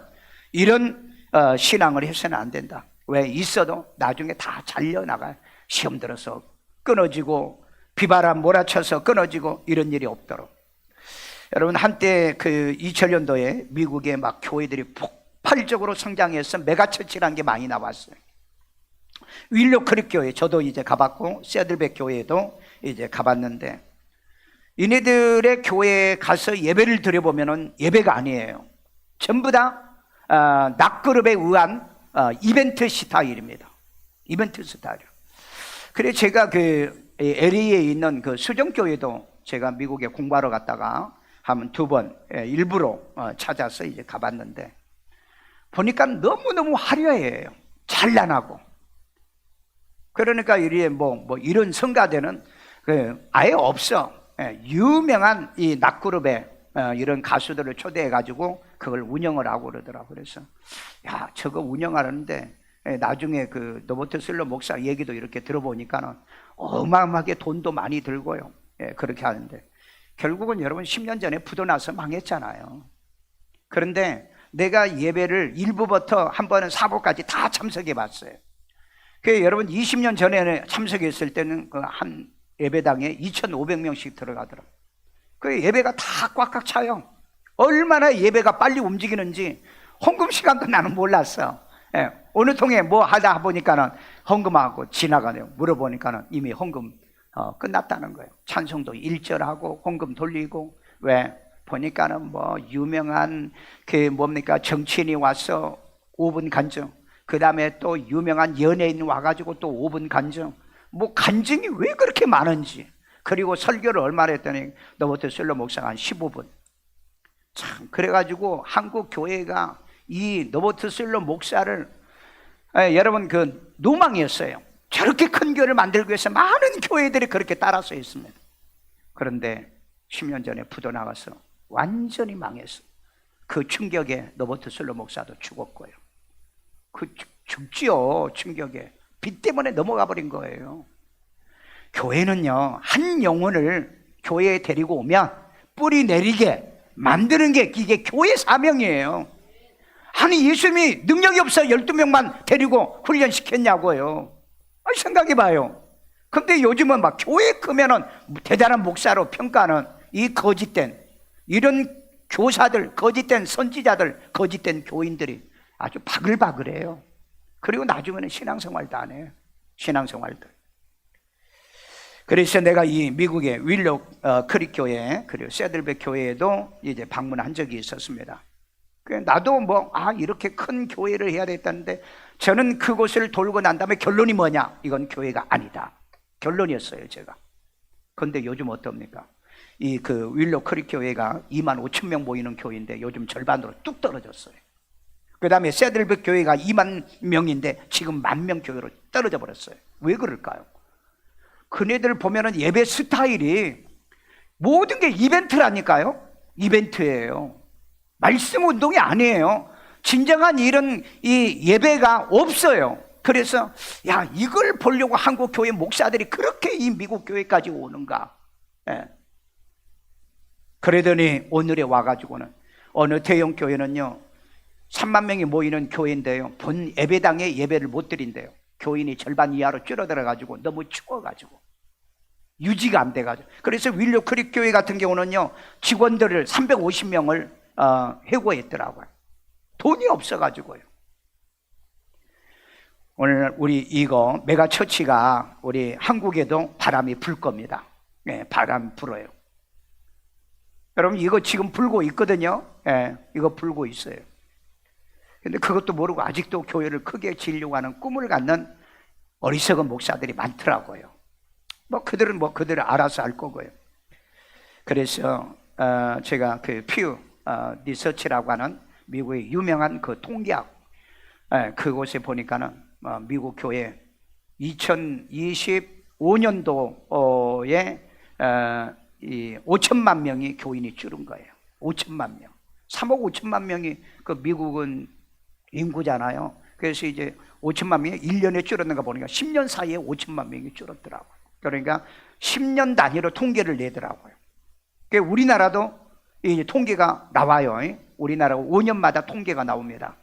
이런 신앙을 해서는 안 된다. 왜? 있어도 나중에 다 잘려나가요. 시험 들어서 끊어지고 비바람 몰아쳐서 끊어지고 이런 일이 없도록. 여러분, 한때 그 2000년도에 미국에 막 교회들이 폭발적으로 성장해서 메가처치라는 게 많이 나왔어요. 윌로 크릭 교회, 저도 이제 가봤고 세들백 교회도 이제 가봤는데, 이네들의 교회에 가서 예배를 드려보면은 예배가 아니에요. 전부 다 낙그룹에 의한 이벤트 스타일입니다. 이벤트 스타일. 그래서 제가 그 LA에 있는 그 수정교회도 제가 미국에 공부하러 갔다가 한 두 번 일부러 찾아서 이제 가봤는데, 보니까 너무너무 화려해요. 찬란하고. 그러니까 이래 뭐 이런 성가대는 아예 없어. 유명한 이 낙그룹에 이런 가수들을 초대해가지고 그걸 운영을 하고 그러더라고. 그래서 야, 저거 운영하는데 나중에 그 노버트 슬러 목사 얘기도 이렇게 들어보니까는 어마어마하게 돈도 많이 들고요. 그렇게 하는데 결국은 여러분 10년 전에 부도나서 망했잖아요. 그런데 내가 예배를 1부부터 한 번은 4부까지 다 참석해 봤어요. 그 여러분 20년 전에 참석했을 때는 그 한 예배당에 2,500명씩 들어가더라고요. 그 예배가 다 꽉꽉 차요. 얼마나 예배가 빨리 움직이는지 헌금 시간도 나는 몰랐어. 어느 통에 뭐 하다 보니까는 헌금하고 지나가네요. 물어보니까는 이미 헌금 끝났다는 거예요. 찬송도 1절하고 헌금 돌리고. 왜? 보니까는 뭐 유명한 그 뭡니까 정치인이 와서 5분 간증, 그 다음에 또 유명한 연예인 와가지고 또 5분 간증, 뭐 간증이 왜 그렇게 많은지. 그리고 설교를 얼마나 했더니 노버트 슬러 목사가 한 15분. 참 그래가지고 한국 교회가 이 노버트 슬로 목사를 여러분 그 노망이었어요. 저렇게 큰 교회를 만들기 위해서 많은 교회들이 그렇게 따라서 했습니다. 그런데 10년 전에 부도 나가서 완전히 망했어. 그 충격에 노버트 슬로 목사도 죽었고요. 죽지요. 충격에 빚 때문에 넘어가 버린 거예요. 교회는요, 한 영혼을 교회에 데리고 오면 뿌리 내리게 만드는 게 이게 교회 사명이에요. 아니 예수님이 능력이 없어 12명만 데리고 훈련시켰냐고요. 생각해봐요. 근데 요즘은 막 교회 크면은 대단한 목사로 평가하는 이 거짓된 이런 교사들, 거짓된 선지자들, 거짓된 교인들이 아주 바글바글해요. 그리고 나중에는 신앙생활도 안 해요. 신앙생활도. 그래서 내가 이 미국의 윌로 크릭 교회 그리고 세들백 교회에도 이제 방문한 적이 있었습니다. 나도 이렇게 큰 교회를 해야 되겠다는데 저는 그곳을 돌고 난 다음에 결론이 뭐냐? 이건 교회가 아니다. 결론이었어요, 제가. 근데 요즘 어떻습니까? 이 그 윌로 크릭 교회가 2만 5천 명 모이는 교회인데 요즘 절반으로 뚝 떨어졌어요. 그 다음에 세들백 교회가 2만 명인데 지금 10,000명 교회로 떨어져 버렸어요. 왜 그럴까요? 그네들 보면은 예배 스타일이 모든 게 이벤트라니까요. 이벤트예요. 말씀 운동이 아니에요. 진정한 이런 이 예배가 없어요. 그래서 이걸 보려고 한국 교회 목사들이 그렇게 이 미국 교회까지 오는가? 그러더니 오늘에 와가지고는 어느 대형 교회는요 3만 명이 모이는 교회인데요, 본 예배당에 예배를 못 드린대요. 교인이 절반 이하로 줄어들어가지고 너무 추워가지고 유지가 안 돼가지고. 그래서 윌로 크릭 교회 같은 경우는요 직원들을 350명을 해고했더라고요. 돈이 없어가지고요. 오늘 우리 이거 메가처치가 우리 한국에도 바람이 불 겁니다. 바람 불어요. 여러분 이거 지금 불고 있거든요. 이거 불고 있어요. 근데 그것도 모르고 아직도 교회를 크게 지으려고 하는 꿈을 갖는 어리석은 목사들이 많더라고요. 그들은 그들을 알아서 할 거고요. 그래서 제가 그 퓨 리서치라고 하는 미국의 유명한 그 통계학 그곳에 보니까는 미국 교회 2025년도에 이 5천만 명이 교인이 줄은 거예요. 5천만 명. 3억 5천만 명이 그 미국은 인구잖아요. 그래서 이제 5천만 명이 1년에 줄었는 거 보니까 10년 사이에 5천만 명이 줄었더라고요. 그러니까 10년 단위로 통계를 내더라고요. 그러니까 우리나라도 이제 통계가 나와요. 우리나라 5년마다 통계가 나옵니다.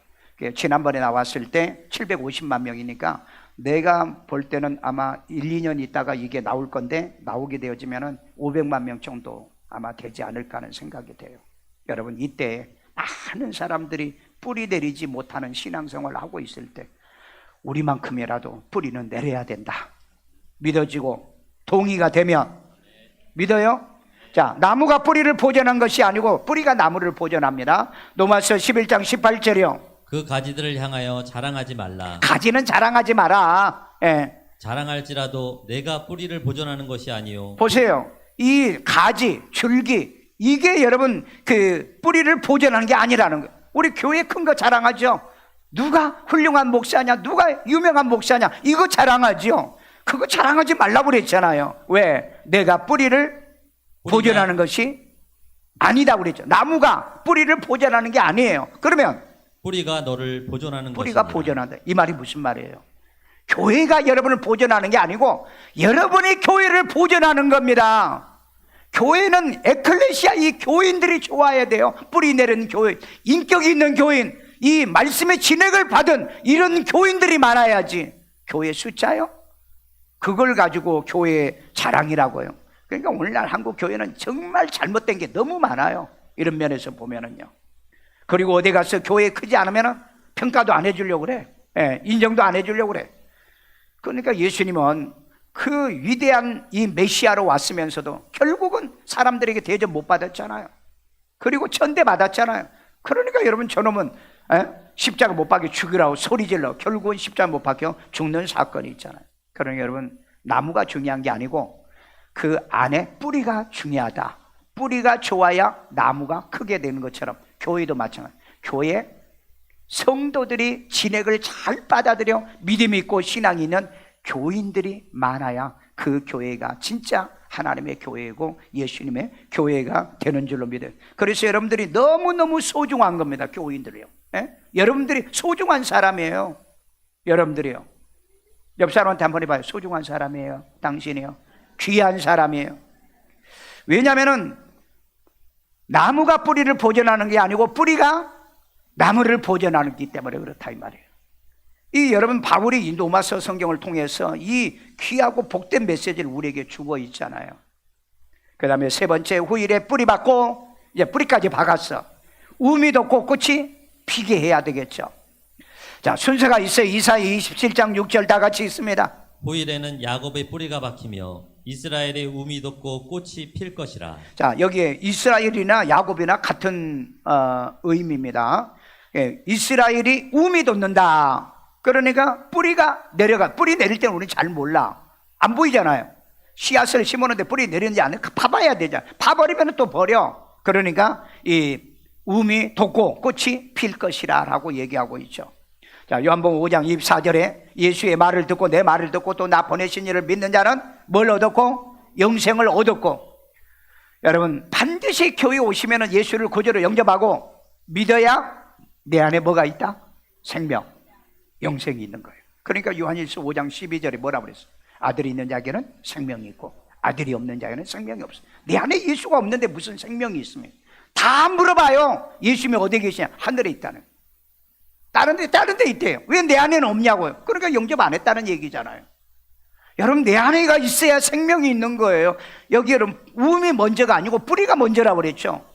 지난번에 나왔을 때 750만 명이니까 내가 볼 때는 아마 1, 2년 있다가 이게 나올 건데 나오게 되어지면은 500만 명 정도 아마 되지 않을까 하는 생각이 돼요. 여러분 이때 많은 사람들이 뿌리 내리지 못하는 신앙생활을 하고 있을 때 우리만큼이라도 뿌리는 내려야 된다. 믿어지고 동의가 되면 믿어요? 자, 나무가 뿌리를 보존한 것이 아니고 뿌리가 나무를 보존합니다. 로마서 11장 18절이요. 그 가지들을 향하여 자랑하지 말라. 가지는 자랑하지 마라. 자랑할지라도 내가 뿌리를 보존하는 것이 아니요. 보세요. 이 가지, 줄기 이게 여러분 그 뿌리를 보존하는 게 아니라는 거예요. 우리 교회 큰 거 자랑하죠. 누가 훌륭한 목사냐, 누가 유명한 목사냐 이거 자랑하죠. 그거 자랑하지 말라고 그랬잖아요. 왜? 내가 뿌리를 보존하는 것이 아니다 그랬죠. 나무가 뿌리를 보존하는 게 아니에요. 그러면 뿌리가 너를 보존하는 뿌리가 것이니라. 보존한다. 이 말이 무슨 말이에요? 교회가 여러분을 보존하는 게 아니고 여러분이 교회를 보존하는 겁니다. 교회는 에클레시아 이 교인들이 좋아야 돼요. 뿌리 내린 교인, 인격이 있는 교인, 이 말씀의 진액을 받은 이런 교인들이 많아야지. 교회 숫자요? 그걸 가지고 교회의 자랑이라고요. 그러니까 오늘날 한국 교회는 정말 잘못된 게 너무 많아요. 이런 면에서 보면은요. 그리고 어디 가서 교회 크지 않으면 평가도 안 해주려고 그래. 인정도 안 해주려고 그래. 그러니까 예수님은 그 위대한 이 메시아로 왔으면서도 결국은 사람들에게 대접 못 받았잖아요. 그리고 천대 받았잖아요. 그러니까 여러분 저놈은 십자가 못 박혀 죽이라고 소리질러 결국은 십자가 못 박혀 죽는 사건이 있잖아요. 그러니까 여러분 나무가 중요한 게 아니고 그 안에 뿌리가 중요하다. 뿌리가 좋아야 나무가 크게 되는 것처럼 교회도 마찬가지. 교회 성도들이 진액을 잘 받아들여 믿음이 있고 신앙이 있는 교인들이 많아야 그 교회가 진짜 하나님의 교회고 예수님의 교회가 되는 줄로 믿어요. 그래서 여러분들이 너무너무 소중한 겁니다. 교인들이요. 예? 여러분들이 소중한 사람이에요. 여러분들이요. 옆 사람한테 한번 해봐요. 소중한 사람이에요. 당신이요. 귀한 사람이에요. 왜냐하면 나무가 뿌리를 보존하는 게 아니고 뿌리가 나무를 보존하기 때문에 그렇다 이 말이에요. 이 여러분 바울이 이 로마서 성경을 통해서 이 귀하고 복된 메시지를 우리에게 주고 있잖아요. 그 다음에 세 번째, 후일에 뿌리 박고 이제 뿌리까지 박았어. 우미 돋고 꽃이 피게 해야 되겠죠. 자, 순서가 있어요. 이사야 27장 6절 다 같이 있습니다. 후일에는 야곱의 뿌리가 박히며 이스라엘의 우미 돋고 꽃이 필 것이라. 자, 여기에 이스라엘이나 야곱이나 같은 의미입니다. 예, 이스라엘이 우미 돋는다. 그러니까 뿌리가 내려가. 뿌리 내릴 때는 우리는 잘 몰라. 안 보이잖아요. 씨앗을 심었는데 뿌리 내리는지 안 해. 봐봐야 되잖아. 봐버리면 또 버려. 그러니까 이 우미 돋고 꽃이 필 것이라 라고 얘기하고 있죠. 자, 요한복음 5장 24절에 예수의 말을 듣고 내 말을 듣고 또 나 보내신 이를 믿는 자는 뭘 얻었고? 영생을 얻었고. 여러분 반드시 교회 오시면 예수를 구주로 영접하고 믿어야 내 안에 뭐가 있다? 생명, 영생이 있는 거예요. 그러니까 요한일서 5장 12절에 뭐라고 그랬어요? 아들이 있는 자에게는 생명이 있고 아들이 없는 자에게는 생명이 없어요. 내 안에 예수가 없는데 무슨 생명이 있습니까? 다 물어봐요. 예수님이 어디 계시냐? 하늘에 있다는. 다른 데 있대요. 왜 내 안에는 없냐고요? 그러니까 영접 안 했다는 얘기잖아요. 여러분 내 안에가 있어야 생명이 있는 거예요. 여기 여러분 우음이 먼저가 아니고 뿌리가 먼저라고 그랬죠.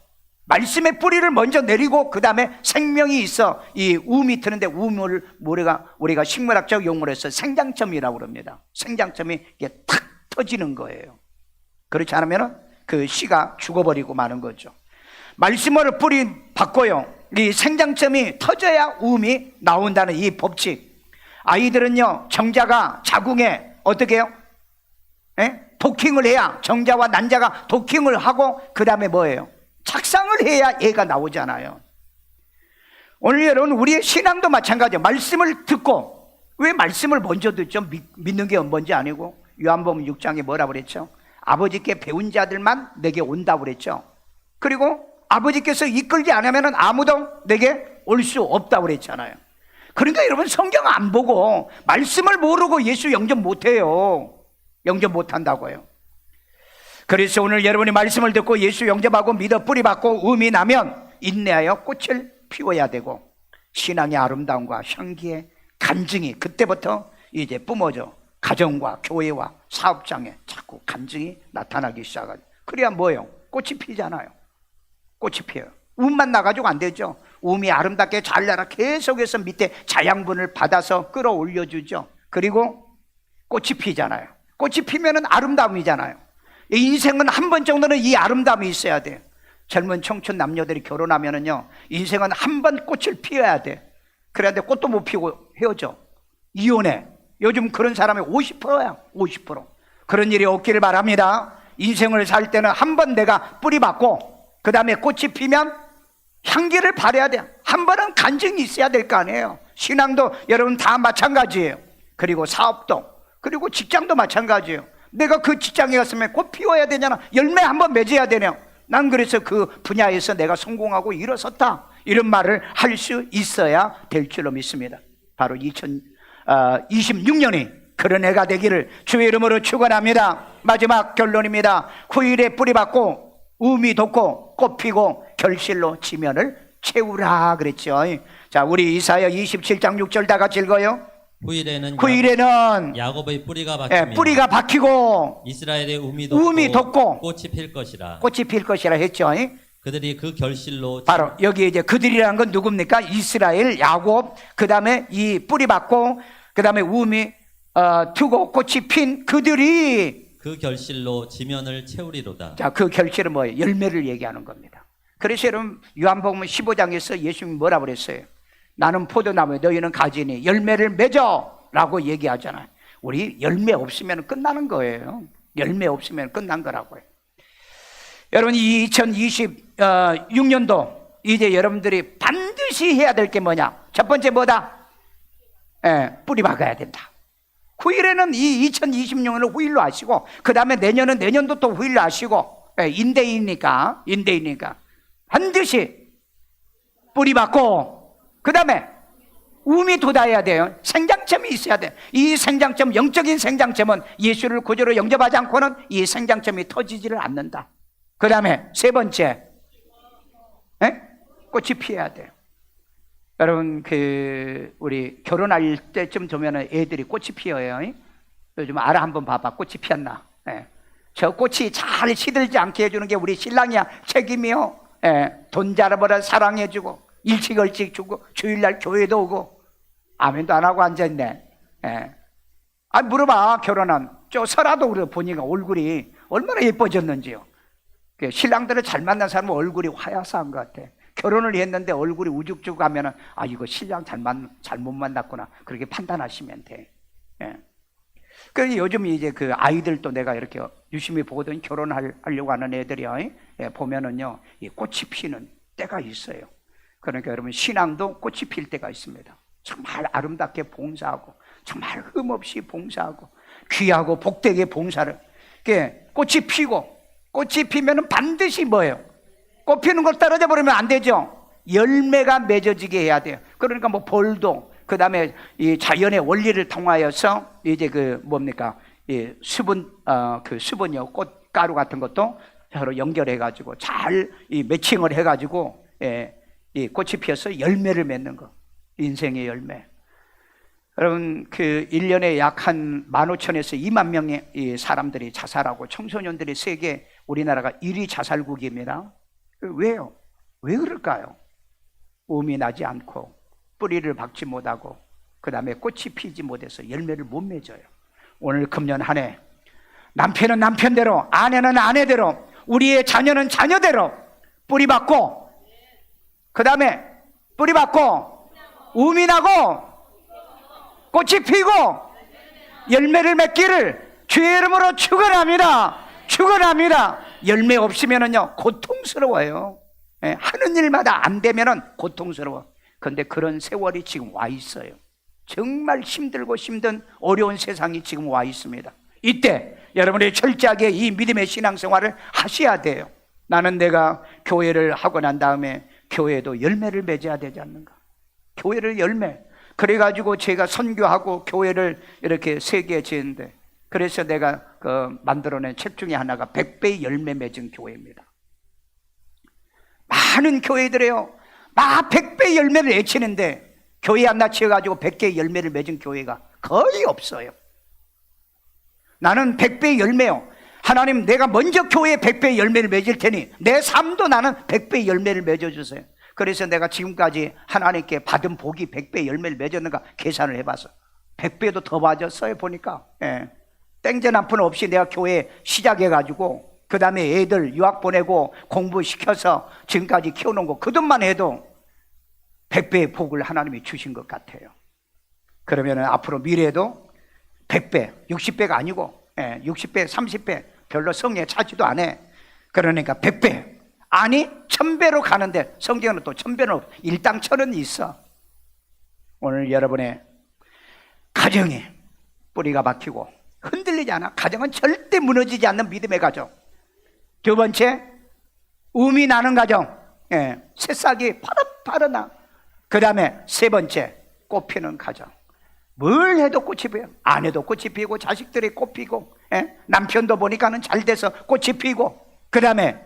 말씀의 뿌리를 먼저 내리고 그 다음에 생명이 있어 이 우음이 트는데 우음을 우리가 식물학적 용어로 해서 생장점이라고 그럽니다. 생장점이 이게 탁 터지는 거예요. 그렇지 않으면 그 씨가 죽어버리고 마는 거죠. 말씀으로 뿌리 바꿔요. 이 생장점이 터져야 우음이 나온다는 이 법칙. 아이들은요 정자가 자궁에 어떻게 해요? 도킹을 해야 정자와 난자가 도킹을 하고 그 다음에 뭐예요? 착상을 해야 애가 나오잖아요. 오늘 여러분 우리의 신앙도 마찬가지예요. 말씀을 듣고 왜 말씀을 먼저 듣죠? 믿는 게 먼저 아니고 요한복음 6장에 뭐라고 그랬죠? 아버지께 배운 자들만 내게 온다고 그랬죠. 그리고 아버지께서 이끌지 않으면 아무도 내게 올 수 없다고 그랬잖아요. 그러니까 여러분 성경 안 보고 말씀을 모르고 예수 영접 못해요. 영접 못한다고요. 그래서 오늘 여러분이 말씀을 듣고 예수 영접하고 믿어 뿌리 받고 음이 나면 인내하여 꽃을 피워야 되고 신앙의 아름다움과 향기의 간증이 그때부터 이제 뿜어져 가정과 교회와 사업장에 자꾸 간증이 나타나기 시작하죠. 그래야 뭐예요? 꽃이 피잖아요. 꽃이 피어요. 음만 나가지고 안 되죠. 음이 아름답게 잘 나라 계속해서 밑에 자양분을 받아서 끌어올려주죠. 그리고 꽃이 피잖아요. 꽃이 피면은 아름다움이잖아요. 인생은 한 번 정도는 이 아름다움이 있어야 돼요. 젊은 청춘 남녀들이 결혼하면은요 인생은 한 번 꽃을 피워야 돼. 그래야 돼. 꽃도 못 피우고 헤어져. 이혼해. 요즘 그런 사람이 50%야. 50%. 그런 일이 없기를 바랍니다. 인생을 살 때는 한 번 내가 뿌리 받고 그 다음에 꽃이 피면 향기를 발해야 돼요. 한 번은 간증이 있어야 될 거 아니에요. 신앙도 여러분 다 마찬가지예요. 그리고 사업도 그리고 직장도 마찬가지예요. 내가 그 직장에 갔으면 꽃 피워야 되잖아. 열매 한번 맺어야 되냐. 난 그래서 그 분야에서 내가 성공하고 일어섰다 이런 말을 할 수 있어야 될 줄로 믿습니다. 바로 2026년이 그런 해가 되기를 주의 이름으로 축원합니다. 마지막 결론입니다. 후일에 뿌리 받고 우미 돋고 꽃 피고 결실로 지면을 채우라 그랬죠. 자, 우리 이사야 27장 6절 다 같이 읽어요. 후일에는 야곱의 뿌리가 박히며 뿌리가 박히고 이스라엘의 우미 돋고 꽃이 필 것이라. 꽃이 필 것이라 했죠. 그들이 그 결실로 바로 여기 이제 그들이라는 건 누굽니까? 이스라엘, 야곱, 그 다음에 이 뿌리 받고 그 다음에 우미 트고 꽃이 핀 그들이 그 결실로 지면을 채우리로다. 자, 그 결실은 뭐예요? 열매를 얘기하는 겁니다. 그래서 여러분 요한복음 15장에서 예수님이 뭐라고 그랬어요? 나는 포도나무 너희는 가지니 열매를 맺어 라고 얘기하잖아요. 우리 열매 없으면 끝나는 거예요. 열매 없으면 끝난 거라고요. 여러분 이 2026년도 이제 여러분들이 반드시 해야 될 게 뭐냐? 첫 번째 뭐다? 뿌리 박아야 된다. 후일에는 이 2026년을 후일로 하시고, 그 다음에 내년은 내년도 또 후일로 하시고, 인대이니까 반드시 뿌리 박고, 그 다음에 우미 돋아야 돼요. 생장점이 있어야 돼. 이 생장점, 영적인 생장점은 예수를 구주로 영접하지 않고는 이 생장점이 터지지를 않는다. 그 다음에 세 번째, 꽃이 피어야 돼요. 여러분 우리 결혼할 때쯤 되면 애들이 꽃이 피어요. 요즘 알아 한번 봐봐. 꽃이 피었나? 저 꽃이 잘 시들지 않게 해주는 게 우리 신랑이야. 책임이요. 돈 잘벌어 사랑해주고 일찍 주고 주일날 교회도 오고. 아멘도 안 하고 앉아있네. 물어봐. 결혼한 서라도 그래 보니까 얼굴이 얼마나 예뻐졌는지요. 신랑들을 잘 만난 사람은 얼굴이 화야사한 것 같아. 결혼을 했는데 얼굴이 우죽죽 하면은 이거 신랑 잘못 만났구나, 그렇게 판단하시면 돼. 그래서 요즘 이제 그 아이들도 내가 이렇게 유심히 보거든. 결혼하려고 하는 애들이요. 보면은요, 이 꽃이 피는 때가 있어요. 그러니까 여러분 신앙도 꽃이 필 때가 있습니다. 정말 아름답게 봉사하고, 정말 흠없이 봉사하고, 귀하고 복되게 봉사를. 꽃이 피고, 꽃이 피면은 반드시 뭐예요? 꽃 피는 걸 떨어져 버리면 안 되죠. 열매가 맺어지게 해야 돼요. 그러니까 뭐 벌도, 그 다음에 이 자연의 원리를 통하여서 이제 이 수분이요, 꽃가루 같은 것도 서로 연결해가지고 잘 이 매칭을 해가지고 이 꽃이 피어서 열매를 맺는 거. 인생의 열매. 여러분 1년에 약 한 15,000에서 2만 명의 이 사람들이 자살하고 청소년들이 세계 우리나라가 1위 자살국입니다. 왜요? 왜 그럴까요? 음이 나지 않고 뿌리를 박지 못하고 그 다음에 꽃이 피지 못해서 열매를 못 맺어요. 오늘 금년 한 해 남편은 남편대로, 아내는 아내대로, 우리의 자녀는 자녀대로 뿌리 박고, 그 다음에 뿌리 박고 음이 나고 꽃이 피고 열매를 맺기를 주의 이름으로 축원합니다. 축원합니다. 열매 없으면은요 고통스러워요. 하는 일마다 안 되면은 고통스러워. 그런데 그런 세월이 지금 와 있어요. 정말 힘들고 힘든 어려운 세상이 지금 와 있습니다. 이때 여러분이 철저하게 이 믿음의 신앙생활을 하셔야 돼요. 나는 내가 교회를 하고 난 다음에 교회도 열매를 맺어야 되지 않는가? 교회를 열매. 그래가지고 제가 선교하고 교회를 이렇게 3개 지었는데, 그래서 내가 만들어낸 책 중에 하나가 100배의 열매 맺은 교회입니다. 많은 교회들이요, 막 100배의 열매를 내치는데 교회 하나 지어가지고 100개의 열매를 맺은 교회가 거의 없어요. 나는 100배의 열매요. 하나님, 내가 먼저 교회에 100배의 열매를 맺을 테니 내 삶도 나는 100배의 열매를 맺어주세요. 그래서 내가 지금까지 하나님께 받은 복이 100배의 열매를 맺었는가 계산을 해봐서 100배도 더 맞았어요. 보니까 땡전 한 푼 없이 내가 교회 시작해가지고 그 다음에 애들 유학 보내고 공부시켜서 지금까지 키워놓은 거 그 돈만 해도 100배의 복을 하나님이 주신 것 같아요. 그러면 앞으로 미래에도 100배, 60배가 아니고 60배, 30배 별로 성에 차지도 안 해. 그러니까 100배, 아니 1000배로 가는데 성경은 또 1000배는 일당 1000은 있어. 오늘 여러분의 가정에 뿌리가 박히고 흔들리지 않아. 가정은 절대 무너지지 않는 믿음의 가정. 두 번째, 음이 나는 가정. 새싹이 파릇파릇 나. 그 다음에 세 번째, 꽃 피는 가정. 뭘 해도 꽃이 피어요. 아내도 꽃이 피고 자식들이 꽃 피고 남편도 보니까는 잘 돼서 꽃이 피고, 그 다음에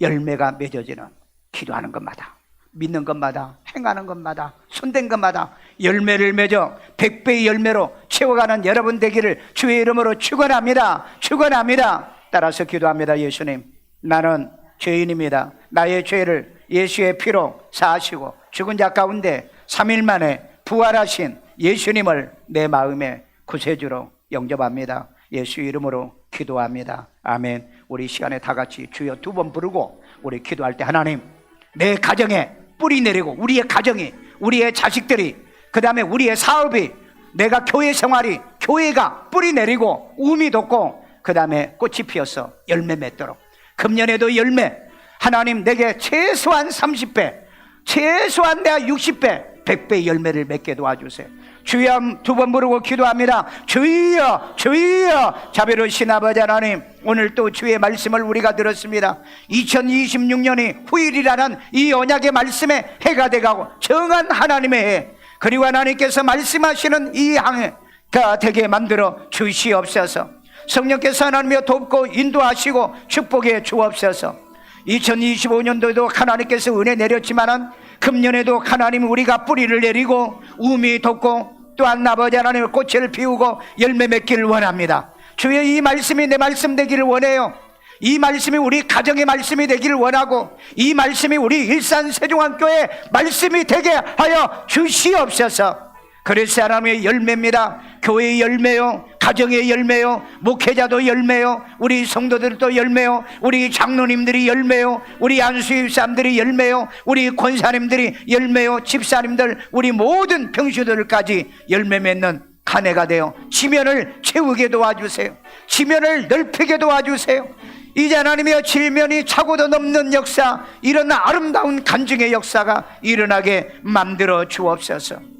열매가 맺어지는, 기도하는 것마다, 믿는 것마다, 행하는 것마다, 손댄 것마다 열매를 맺어 100배의 열매로 채워가는 여러분 되기를 주의 이름으로 축원합니다. 축원합니다. 따라서 기도합니다. 예수님, 나는 죄인입니다. 나의 죄를 예수의 피로 사하시고 죽은 자 가운데 3일 만에 부활하신 예수님을 내 마음의 구세주로 영접합니다. 예수 이름으로 기도합니다. 아멘. 우리 시간에 다 같이 주여 2번 부르고 우리 기도할 때, 하나님, 내 가정에 뿌리 내리고, 우리의 가정이, 우리의 자식들이, 그 다음에 우리의 사업이, 내가 교회 생활이, 교회가 뿌리 내리고 음이 돋고 그 다음에 꽃이 피어서 열매 맺도록, 금년에도 열매, 하나님 내게 최소한 30배, 최소한 내가 60배, 100배 열매를 맺게 도와주세요. 주여 두 번 부르고 기도합니다. 주여, 주여. 자비로우신 아버지 하나님, 오늘 또 주의 말씀을 우리가 들었습니다. 2026년이 후일이라는 이 언약의 말씀에 해가 돼가고 정한 하나님의 해, 그리고 하나님께서 말씀하시는 이 항해가 되게 만들어 주시옵소서. 성령께서 하나님이여 돕고 인도하시고 축복해 주옵소서. 2025년도에도 하나님께서 은혜 내렸지만은 금년에도 하나님 우리가 뿌리를 내리고 우미 돋고 또한 아버지 하나님의 꽃을 피우고 열매 맺기를 원합니다. 주여, 이 말씀이 내 말씀 되기를 원해요. 이 말씀이 우리 가정의 말씀이 되기를 원하고, 이 말씀이 우리 일산 세종학교의 말씀이 되게 하여 주시옵소서. 그래서 하나님의 열매입니다. 교회의 열매요, 가정의 열매요, 목회자도 열매요, 우리 성도들도 열매요, 우리 장로님들이 열매요, 우리 안수집사님들이 열매요, 우리 권사님들이 열매요, 집사님들, 우리 모든 병수들까지 열매 맺는 한 해가 되어 지면을 채우게 도와주세요. 지면을 넓히게 도와주세요. 이제 하나님이여, 질면이 차고도 넘는 역사, 이런 아름다운 간증의 역사가 일어나게 만들어 주옵소서.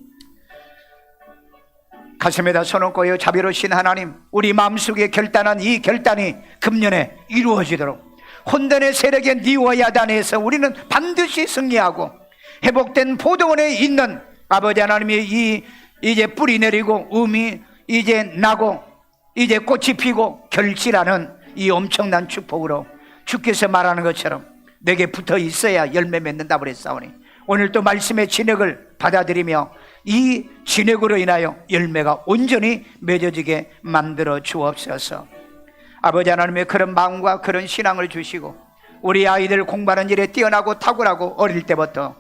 가슴에다 손 얹고요, 자비로우신 하나님, 우리 마음속에 결단한 이 결단이 금년에 이루어지도록 혼돈의 세력에 니워야단에서 우리는 반드시 승리하고, 회복된 포도원에 있는 아버지 하나님이 이제 뿌리 내리고 음이 이제 나고 이제 꽃이 피고 결실하는 이 엄청난 축복으로 주께서 말하는 것처럼 내게 붙어 있어야 열매 맺는다고 그랬사오니, 오늘 또 말씀의 진액을 받아들이며 이 진액으로 인하여 열매가 온전히 맺어지게 만들어 주옵소서. 아버지 하나님의 그런 마음과 그런 신앙을 주시고, 우리 아이들 공부하는 일에 뛰어나고 탁월하고 어릴 때부터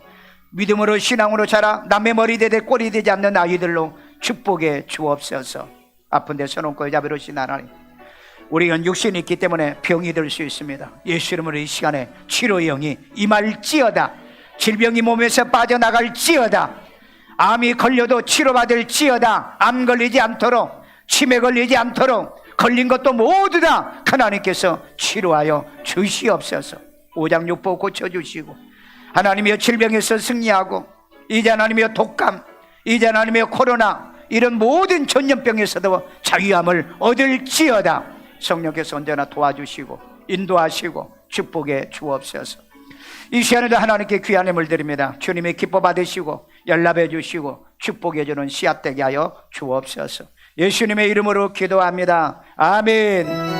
믿음으로 신앙으로 자라 남의 머리 되되 꼴이 되지 않는 아이들로 축복해 주옵소서. 아픈 데 손 얹고 자비로우신 하나님, 우리는 육신이 있기 때문에 병이 들 수 있습니다. 예수 이름으로 이 시간에 치료의 영이 임할지어다. 질병이 몸에서 빠져나갈지어다. 암이 걸려도 치료받을지어다. 암 걸리지 않도록, 치매 걸리지 않도록, 걸린 것도 모두 다 하나님께서 치료하여 주시옵소서. 오장육부 고쳐주시고, 하나님이여 질병에서 승리하고, 이제 하나님이여 독감, 이제 하나님이여 코로나, 이런 모든 전염병에서도 자유함을 얻을지어다. 성령께서 언제나 도와주시고 인도하시고 축복해 주옵소서. 이 시간에도 하나님께 귀한 힘을 드립니다. 주님의 기뻐 받으시고 연락해 주시고 축복해 주는 씨앗 되게 하여 주옵소서. 예수님의 이름으로 기도합니다. 아멘.